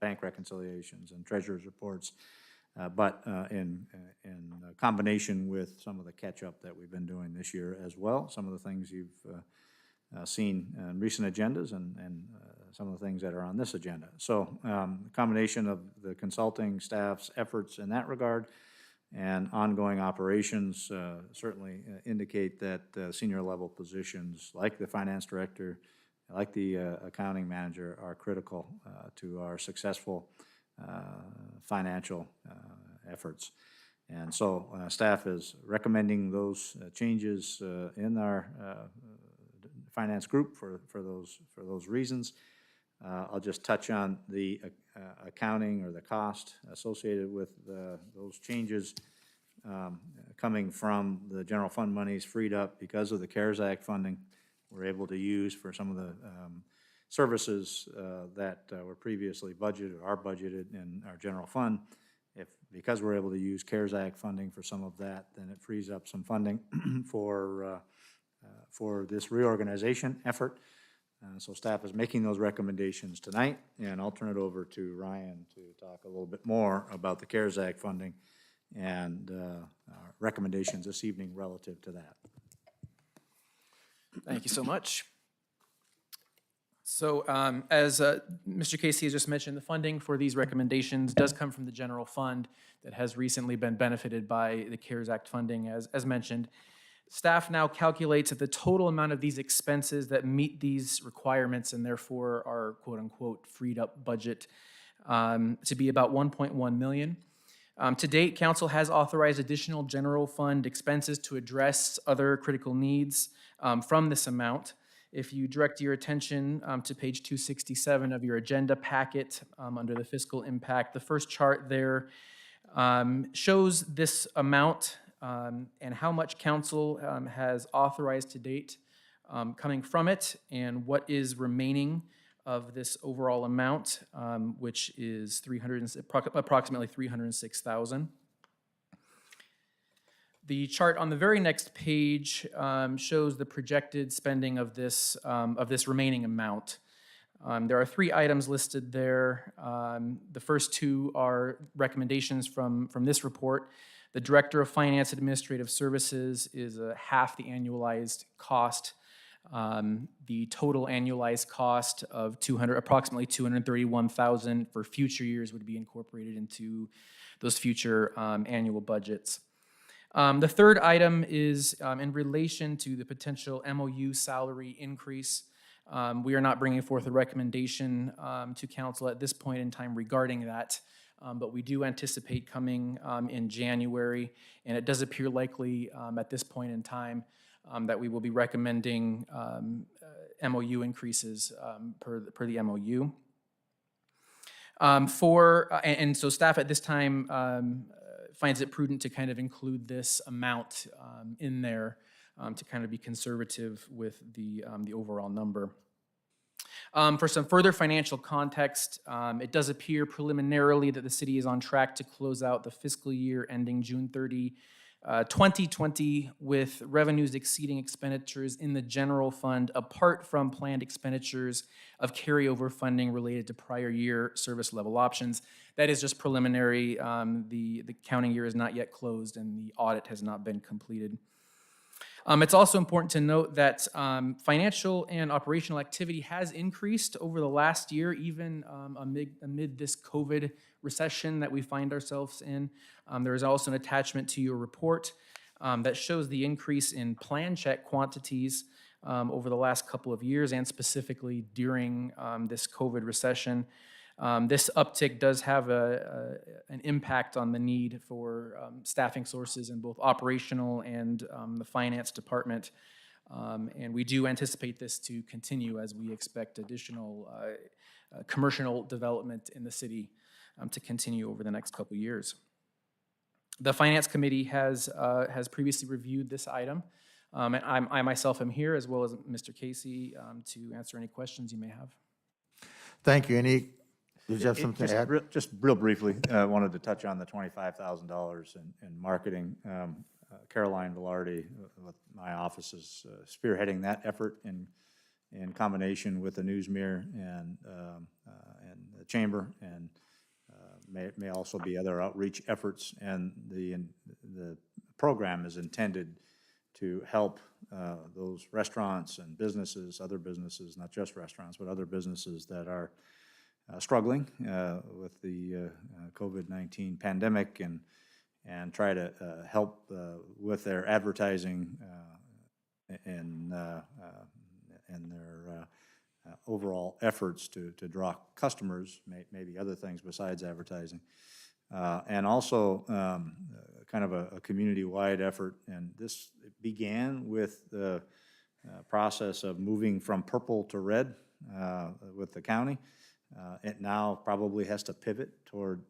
bank reconciliations, and treasurer's reports, but in combination with some of the catch-up that we've been doing this year as well, some of the things you've seen in recent agendas and some of the things that are on this agenda. So the combination of the consulting staff's efforts in that regard and ongoing operations certainly indicate that senior level positions like the finance director, like the accounting manager, are critical to our successful financial efforts. And so staff is recommending those changes in our finance group for those reasons. I'll just touch on the accounting or the cost associated with those changes coming from the general fund monies freed up because of the CARES Act funding we're able to use for some of the services that were previously budgeted or are budgeted in our general fund. Because we're able to use CARES Act funding for some of that, then it frees up some funding for this reorganization effort. So staff is making those recommendations tonight, and I'll turn it over to Ryan to talk a little bit more about the CARES Act funding and our recommendations this evening relative to that. Thank you so much. So as Mr. Casey has just mentioned, the funding for these recommendations does come from the general fund that has recently been benefited by the CARES Act funding, as mentioned. Staff now calculates that the total amount of these expenses that meet these requirements and therefore our quote-unquote freed up budget to be about $1.1 million. To date, Council has authorized additional general fund expenses to address other critical needs from this amount. If you direct your attention to page 267 of your agenda packet under the fiscal impact, the first chart there shows this amount and how much Council has authorized to date coming from it and what is remaining of this overall amount, which is approximately $306,000. The chart on the very next page shows the projected spending of this remaining amount. There are 3 items listed there. The first 2 are recommendations from this report. The Director of Finance Administrative Services is half the annualized cost. The total annualized cost of approximately $231,000 for future years would be incorporated into those future annual budgets. The third item is in relation to the potential MOU salary increase. We are not bringing forth a recommendation to Council at this point in time regarding that, but we do anticipate coming in January, and it does appear likely at this point in time that we will be recommending MOU increases per the MOU. And so staff at this time finds it prudent to kind of include this amount in there to kind of be conservative with the overall number. For some further financial context, it does appear preliminarily that the city is on track to close out the fiscal year ending June 30, 2020, with revenues exceeding expenditures in the general fund, apart from planned expenditures of carryover funding related to prior year service level options. That is just preliminary. The accounting year is not yet closed and the audit has not been completed. It's also important to note that financial and operational activity has increased over the last year, even amid this COVID recession that we find ourselves in. There is also an attachment to your report that shows the increase in plan check quantities over the last couple of years, and specifically during this COVID recession. This uptick does have an impact on the need for staffing sources in both operational and the finance department. And we do anticipate this to continue as we expect additional commercial development in the city to continue over the next couple of years. The Finance Committee has previously reviewed this item. And I myself am here, as well as Mr. Casey, to answer any questions you may have. Thank you. Did you have something to add? Just real briefly, I wanted to touch on the $25,000 in marketing. Caroline Velarde with my office is spearheading that effort in combination with the Newsmere and the Chamber, and may also be other outreach efforts. And the program is intended to help those restaurants and businesses, other businesses, not just restaurants, but other businesses that are struggling with the COVID-19 pandemic, and try to help with their advertising and their overall efforts to draw customers, maybe other things besides advertising. And also kind of a community-wide effort. And this began with the process of moving from purple to red with the county. It now probably has to pivot toward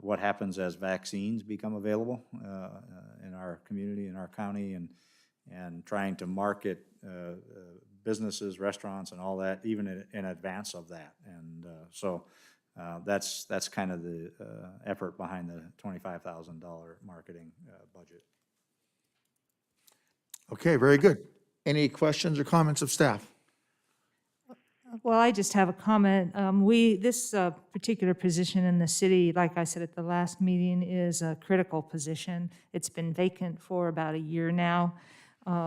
what happens as vaccines become available in our community, in our county, and trying to market businesses, restaurants, and all that, even in advance of that. And so that's kind of the effort behind the $25,000 marketing budget. Okay, very good. Any questions or comments of staff? Well, I just have a comment. This particular position in the city, like I said at the last meeting, is a critical position. It's been vacant for about a year now.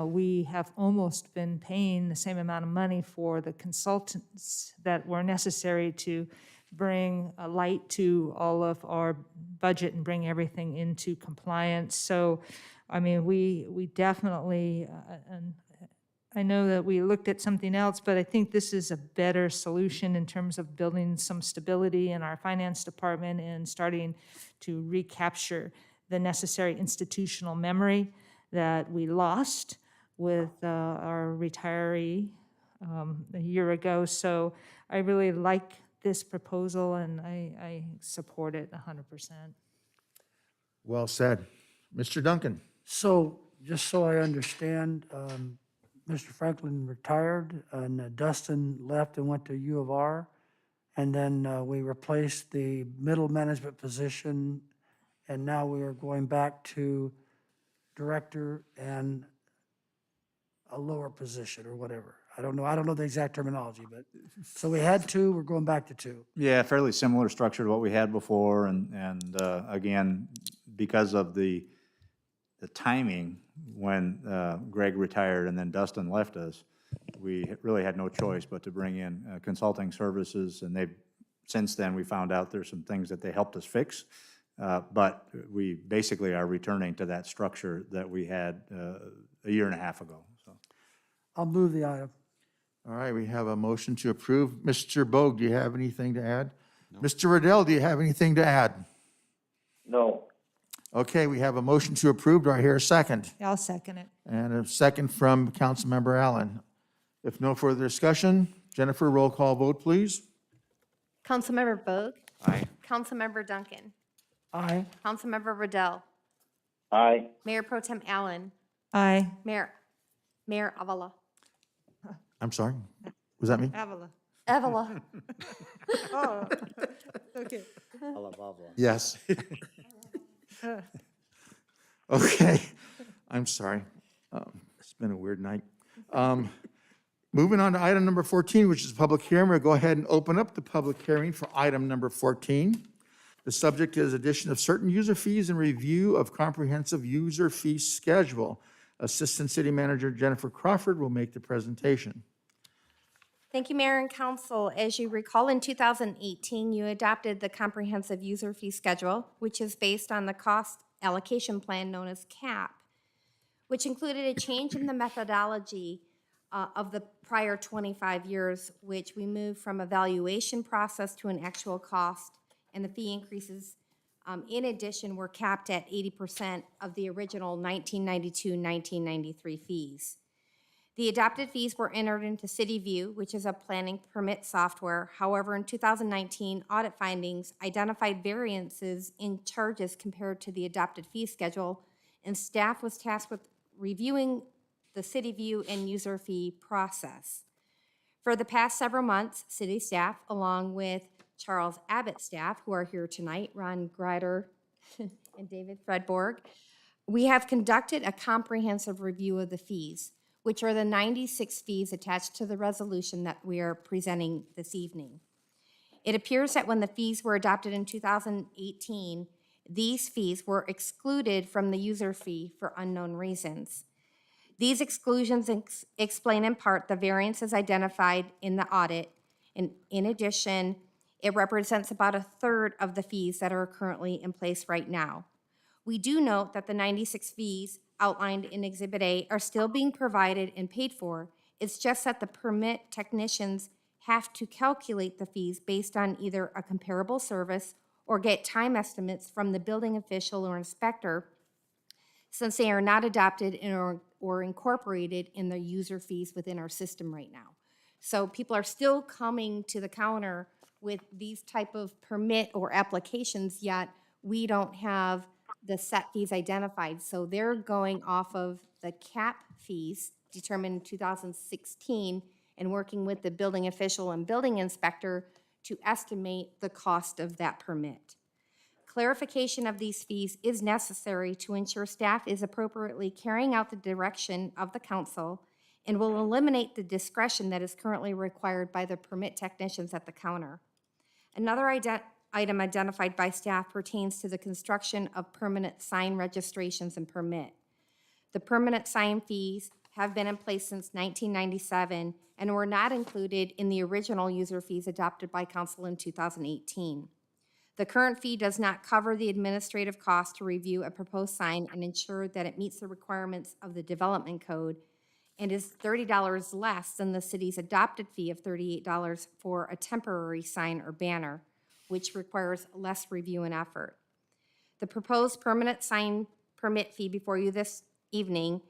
We have almost been paying the same amount of money for the consultants that were necessary to bring a light to all of our budget and bring everything into compliance. So, I mean, we definitely, I know that we looked at something else, but I think this is a better solution in terms of building some stability in our finance department and starting to recapture the necessary institutional memory that we lost with our retiree a year ago. So I really like this proposal, and I support it 100%. Well said. Mr. Duncan? So, just so I understand, Mr. Franklin retired, and Dustin left and went to U of R, and then we replaced the middle management position, and now we are going back to director and a lower position or whatever. I don't know the exact terminology, but, so we had two, we're going back to two. Yeah, fairly similar structure to what we had before, and again, because of the timing when Greg retired and then Dustin left us, we really had no choice but to bring in consulting services, and since then we found out there's some things that they helped us fix, but we basically are returning to that structure that we had a year and a half ago. So I'll move the item. All right, we have a motion to approve. Mr. Bogue, do you have anything to add? No. Mr. Riddell, do you have anything to add? No. Okay, we have a motion to approve. Do I hear a second? I'll second it. And a second from Councilmember Allen. If no further discussion, Jennifer, roll call vote, please. Councilmember Bogue? Aye. Councilmember Duncan? Aye. Councilmember Riddell? Aye. Mayor Pro Tem Allen? Aye. Mayor Avala? I'm sorry. Was that me? Avila. Evala. Oh, okay. Yes. Okay, I'm sorry. It's been a weird night. Moving on to item number 14, which is public hearing. We'll go ahead and open up the public hearing for item number 14. The subject is addition of certain user fees and review of comprehensive user fee schedule. Assistant City Manager Jennifer Crawford will make the presentation. Thank you, Mayor and Council. As you recall, in 2018, you adopted the Comprehensive User Fee Schedule, which is based on the cost allocation plan known as CAP, which included a change in the methodology of the prior 25 years, which we moved from a valuation process to an actual cost, and the fee increases, in addition, were capped at 80% of the original 1992-1993 fees. The adopted fees were entered into CityView, which is a planning permit software. However, in 2019, audit findings identified variances in charges compared to the adopted fee schedule, and staff was tasked with reviewing the CityView and user fee process. For the past several months, city staff, along with Charles Abbott staff, who are here tonight, Ron Greider and David Fredborg, we have conducted a comprehensive review of the fees, which are the 96 fees attached to the resolution that we are presenting this evening. It appears that when the fees were adopted in 2018, these fees were excluded from the user fee for unknown reasons. These exclusions explain in part the variances identified in the audit, and in addition, it represents about a third of the fees that are currently in place right now. We do note that the 96 fees outlined in Exhibit A are still being provided and paid for. It's just that the permit technicians have to calculate the fees based on either a comparable service or get time estimates from the building official or inspector, since they are not adopted or incorporated in the user fees within our system right now. So people are still coming to the counter with these type of permit or applications, yet we don't have the set fees identified. So they're going off of the cap fees determined in 2016 and working with the building official and building inspector to estimate the cost of that permit. Clarification of these fees is necessary to ensure staff is appropriately carrying out the direction of the council and will eliminate the discretion that is currently required by the permit technicians at the counter. Another item identified by staff pertains to the construction of permanent sign registrations and permit. The permanent sign fees have been in place since 1997 and were not included in the original user fees adopted by council in 2018. The current fee does not cover the administrative cost to review a proposed sign and ensure that it meets the requirements of the development code, and is $30 less than the city's adopted fee of $38 for a temporary sign or banner, which requires less review and effort. The proposed permanent sign permit fee before you this evening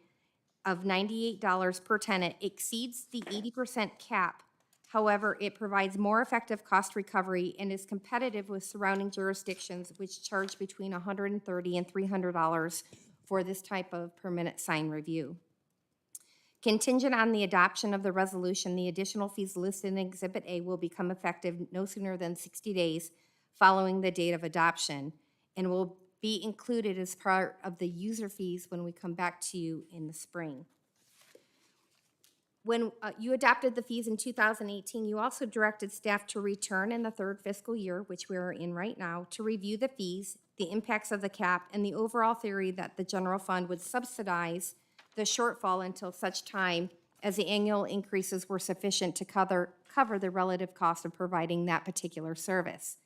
of $98 per tenant exceeds the 80% cap. However, it provides more effective cost recovery and is competitive with surrounding jurisdictions, which charge between $130 and $300 for this type of permanent sign review. Contingent on the adoption of the resolution, the additional fees listed in Exhibit A will become effective no sooner than 60 days following the date of adoption, and will be included as part of the user fees when we come back to you in the spring. When you adopted the fees in 2018, you also directed staff to return in the third fiscal year, which we are in right now, to review the fees, the impacts of the cap, and the overall theory that the general fund would subsidize the shortfall until such time as the annual increases were sufficient to cover the relative cost of providing that particular service.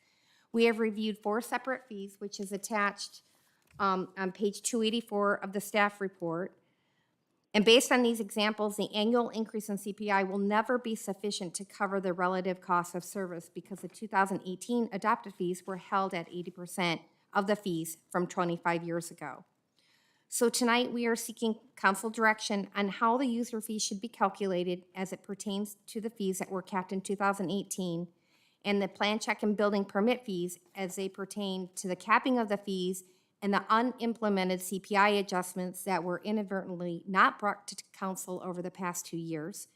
We have reviewed 4 separate fees, which is attached on page 284 of the staff report. And based on these examples, the annual increase in CPI will never be sufficient to cover the relative cost of service because the 2018 adopted fees were held at 80% of the fees from 25 years ago. So tonight we are seeking council direction on how the user fee should be calculated as it pertains to the fees that were capped in 2018 and the plan check and building permit fees as they pertain to the capping of the fees and the unimplemented CPI adjustments that were inadvertently not brought to council over the past 2 years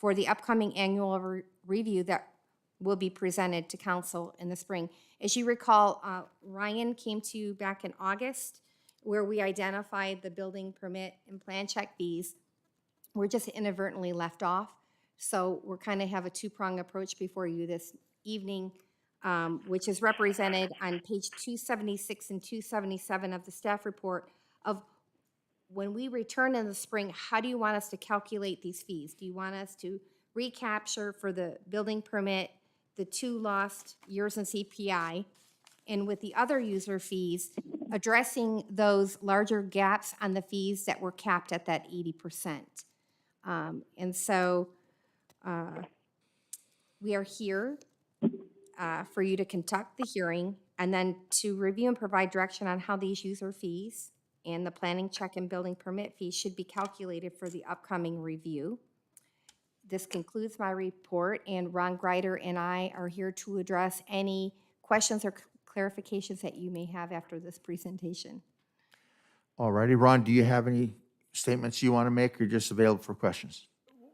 for the upcoming annual review that will be presented to council in the spring. As you recall, Ryan came to you back in August where we identified the building permit and plan check fees. We're just inadvertently left off. So we're kind of have a two-prong approach before you this evening, which is represented on page 276 and 277 of the staff report of when we return in the spring, how do you want us to calculate these fees? Do you want us to recapture for the building permit the 2 lost years in CPI, and with the other user fees, addressing those larger gaps on the fees that were capped at that 80%. And so we are here for you to conduct the hearing and then to review and provide direction on how these user fees and the planning check and building permit fees should be calculated for the upcoming review. This concludes my report, and Ron Greider and I are here to address any questions or clarifications that you may have after this presentation. All righty, Ron, do you have any statements you want to make, or just available for questions?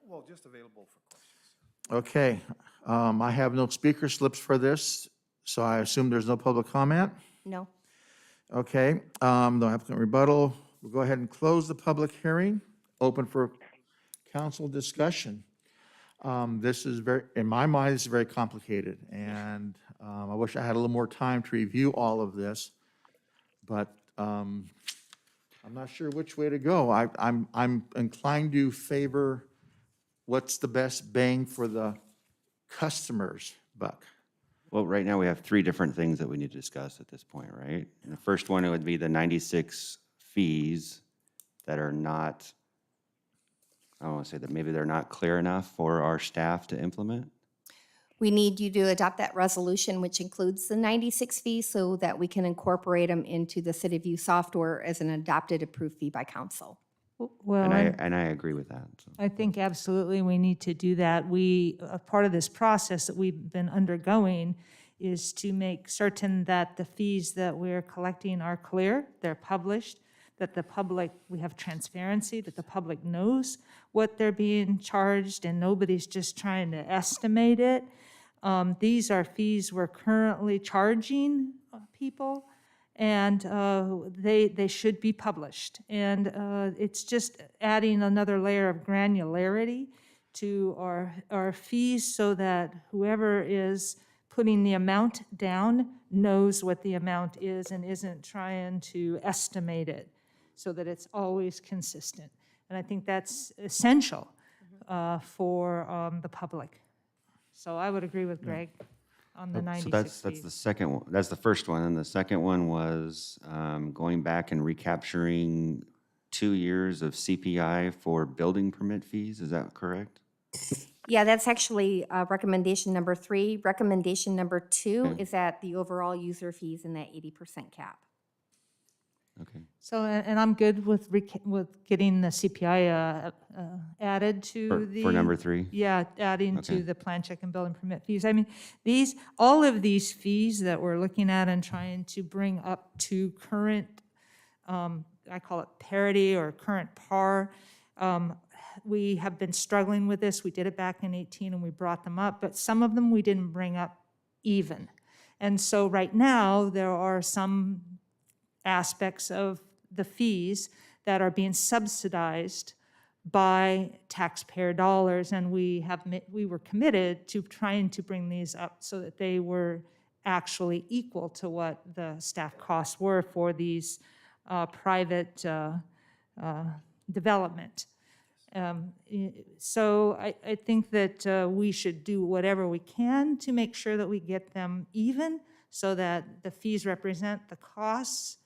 Well, just available for questions. Okay, I have no speaker slips for this, so I assume there's no public comment? No? Okay, no applicant rebuttal. We'll go ahead and close the public hearing, open for council discussion. This is very, in my mind, this is very complicated, and I wish I had a little more time to review all of this, but I'm not sure which way to go. I'm inclined to favor what's the best bang for the customer's buck. Well, right now, we have 3 different things that we need to discuss at this point, right? And the first one, it would be the 96 fees that are not, I don't want to say that maybe they're not clear enough for our staff to implement. We need you to adopt that resolution, which includes the 96 fees, so that we can incorporate them into the City View software as an adopted approved fee by council. Well, And I agree with that. So. I think absolutely we need to do that. We, a part of this process that we've been undergoing is to make certain that the fees that we're collecting are clear, they're published, that the public, we have transparency, that the public knows what they're being charged and nobody's just trying to estimate it. These are fees we're currently charging people, and they should be published. And it's just adding another layer of granularity to our fees so that whoever is putting the amount down knows what the amount is and isn't trying to estimate it, so that it's always consistent. And I think that's essential for the public. So I would agree with Greg on the 96 So that's fees. the second one. That's the first one. And the second one was going back and recapturing 2 years of CPI for building permit fees. Is that correct? Yeah, that's actually recommendation number 3. Recommendation number 2 is that the overall user fees in that 80% cap. Okay. So, and I'm good with getting the CPI added to the. For number 3? Yeah, adding Okay. to the plan check and building permit fees. I mean, all of these fees that we're looking at and trying to bring up to current, I call it parity or current par. We have been struggling with this. We did it back in 18 and we brought them up, but some of them we didn't bring up even. And so right now, there are some aspects of the fees that are being subsidized by taxpayer dollars, and we were committed to trying to bring these up so that they were actually equal to what the staff costs were for these private development. So I think that we should do whatever we can to make sure that we get them even, so that the fees represent the costs,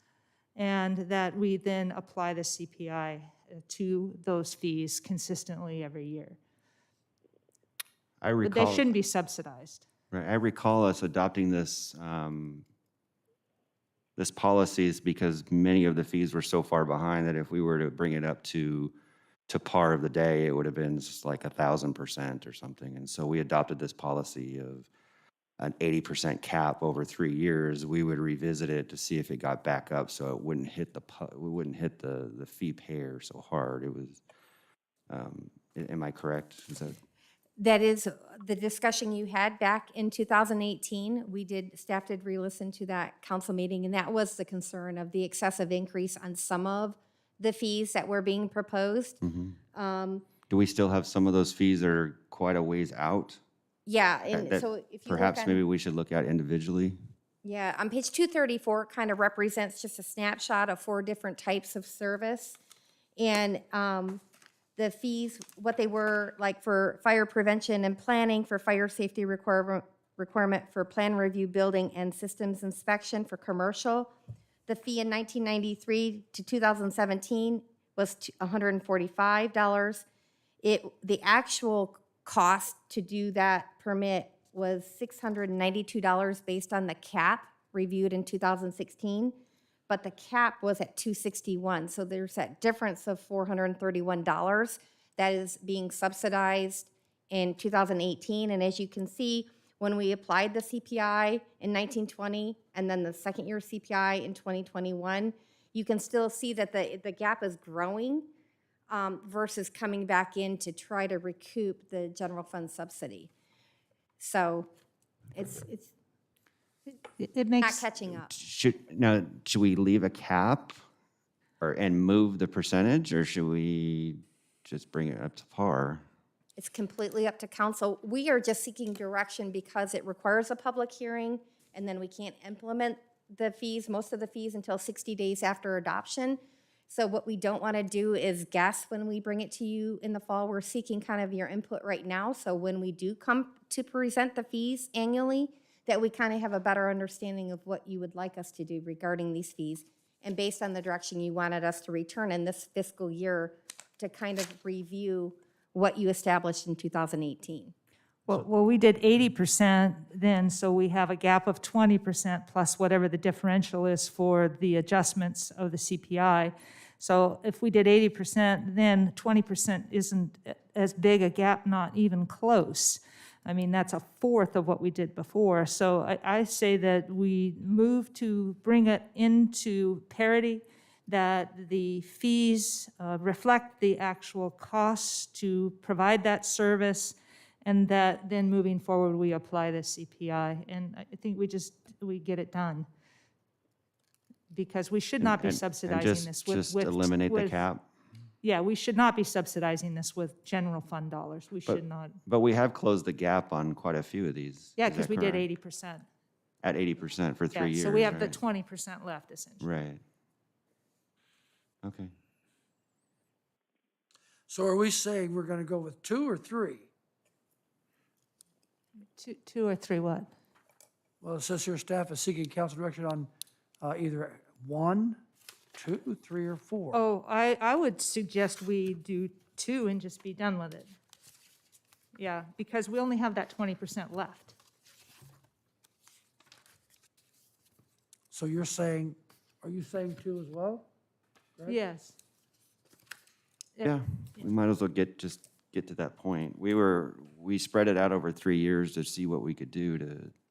and that we then apply the CPI to those fees consistently every year. I But recall. they shouldn't be subsidized. Right, I recall us adopting this, this policies because many of the fees were so far behind that if we were to bring it up to par of the day, it would have been just like 1,000% or something. And so we adopted this policy of an 80% cap over 3 years. We would revisit it to see if it got back up, so it wouldn't hit the fee payer so hard. It was, am I correct? Is that? That is the discussion you had back in 2018. Staff did re-listen to that council meeting, and that was the concern of the excessive increase on some of the fees that were being proposed. Do we still have some of those fees that are quite a ways out? Yeah, and that so if you look perhaps on. maybe we should look at individually? Yeah, on page 234, it kind of represents just a snapshot of 4 different types of service. And the fees, what they were, like for fire prevention and planning, for fire safety requirement for plan review, building and systems inspection for commercial. The fee in 1993 to 2017 was $145. The actual cost to do that permit was $692 based on the cap reviewed in 2016, but the cap was at $261. So there's that difference of $431 that is being subsidized in 2018. And as you can see, when we applied the CPI in 1920 and then the second year CPI in 2021, you can still see that the gap is growing versus coming back in to try to recoup the general fund subsidy. So it's It not makes, catching up. Should we leave a cap and move the percentage, or should we just bring it up to par? It's completely up to council. We are just seeking direction because it requires a public hearing, and then we can't implement the fees, most of the fees, until 60 days after adoption. So what we don't want to do is guess when we bring it to you in the fall. We're seeking kind of your input right now, so when we do come to present the fees annually, that we kind of have a better understanding of what you would like us to do regarding these fees, and based on the direction you wanted us to return in this fiscal year to kind of review what you established in 2018. well, we did 80% then, so we have a gap of 20% plus whatever the differential is for the adjustments of the CPI. So if we did 80%, then 20% isn't as big a gap, not even close. I mean, that's a fourth of what we did before. So I say that we move to bring it into parity, that the fees reflect the actual costs to provide that service, and that then moving forward, we apply the CPI. And I think we get it done. Because we should not be subsidizing this with. Just eliminate the cap? Yeah, we should not be subsidizing this with general fund dollars. We should not. But we have closed the gap on quite a few of these. Yeah, Is because that we did correct? 80%. At 80% for 3 Yeah, years, so we have the right? 20% left essentially. Right. Okay. So are we saying we're gonna go with 2 or 3? Two or three what? Well, it says here staff is seeking council direction on either 1, 2, 3, or 4. Oh, I would suggest we do 2 and just be done with it. Yeah, because we only have that 20% left. So you're saying, are you saying 2 as well? Correct? Yes. Yeah, we might as well get to that point. We spread it out over 3 years to see what we could do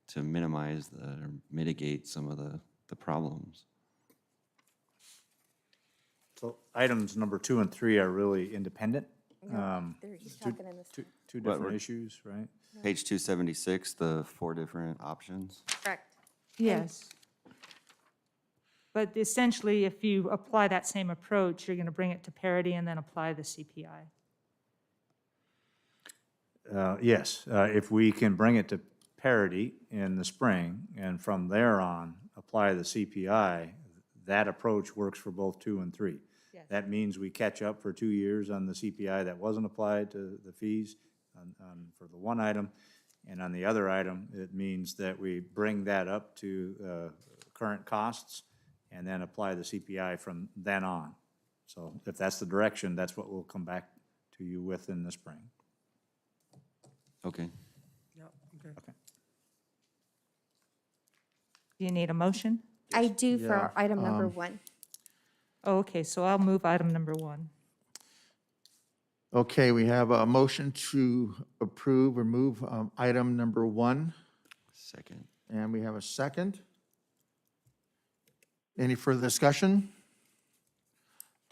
to minimize or mitigate some of the problems. So items number 2 and 3 are really independent. He's talking in this. Two What, different we're- issues, right? Page 276, the 4 different options. Correct. Yes. But essentially, if you apply that same approach, you're going to bring it to parity and then apply the CPI. Yes, if we can bring it to parity in the spring, and from there on, apply the CPI, that approach works for both 2 and 3. Yes. That means we catch up for 2 years on the CPI that wasn't applied to the fees for the one item, and on the other item, it means that we bring that up to current costs and then apply the CPI from then on. So if that's the direction, that's what we'll come back to you with in the spring. Okay. Yeah, okay. Do you need a motion? I do for Yeah, item number 1. Oh, okay, so I'll move item number 1. Okay, we have a motion to approve or move item number 1, Second. and we have a second. Any further discussion?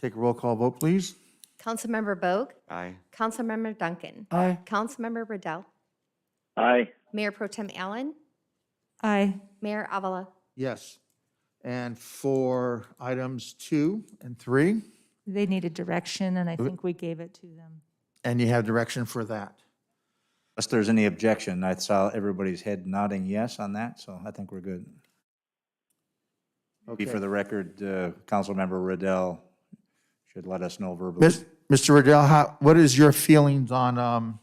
Take a roll call vote, please. Councilmember Bogue, Aye. Councilmember Duncan, Aye. Councilmember Riddell, Aye. Mayor Pro Tem Allen, Aye. Mayor Avila. Yes. And for items 2 and 3, They needed direction, and I think we gave it to them. and you have direction for that. Unless there's any objection, I saw everybody's head nodding yes on that, so I think we're good. Maybe Okay. for the record, Councilmember Riddell should let us know verbally. Mr. Riddell, what is your feelings on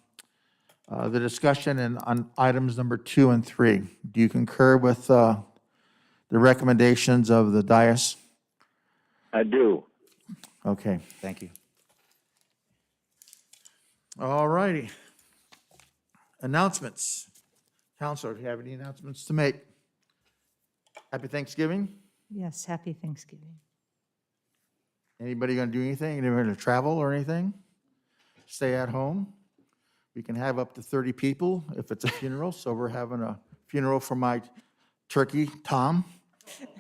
the discussion and on items number 2 and 3? Do you concur with the recommendations of the dais? I do. Okay. Thank you. All righty. Announcements. Counselor, do you have any announcements to make? Happy Thanksgiving. Yes, happy Thanksgiving. Anybody going to do anything? Anybody going to travel or anything? Stay at home? We can have up to 30 people if it's a funeral, so we're having a funeral for my turkey, Tom,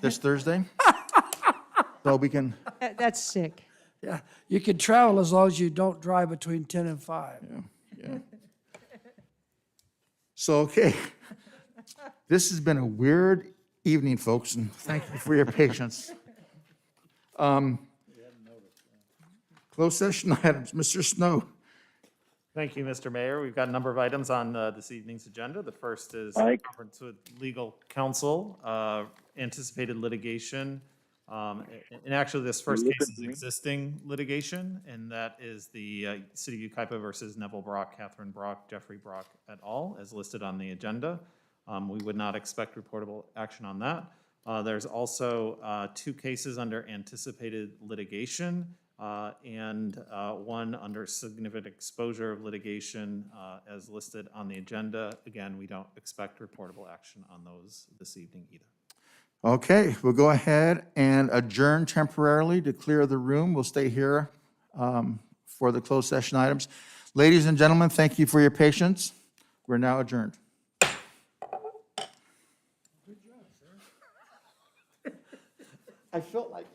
this Thursday. So we can, That's sick. Yeah, you can travel as long as you don't drive between 10 and 5. so, okay. This has been a weird evening, folks, and thank you for your patience. Closed session items, Mr. Snow. Thank you, Mr. Mayor. We've got a number of items on this evening's agenda. The first is Mike? conference with legal counsel, anticipated litigation. And actually, this first case is existing litigation, and that is the City of Yucaipa versus Neville Brock, Catherine Brock, Jeffrey Brock et al., as listed on the agenda. We would not expect reportable action on that. There's also 2 cases under anticipated litigation, and 1 under significant exposure of litigation as listed on the agenda. Again, we don't expect reportable action on those this evening either. Okay, we'll go ahead and adjourn temporarily to clear the room. We'll stay here for the closed session items. Ladies and gentlemen, thank you for your patience. We're now adjourned. I felt like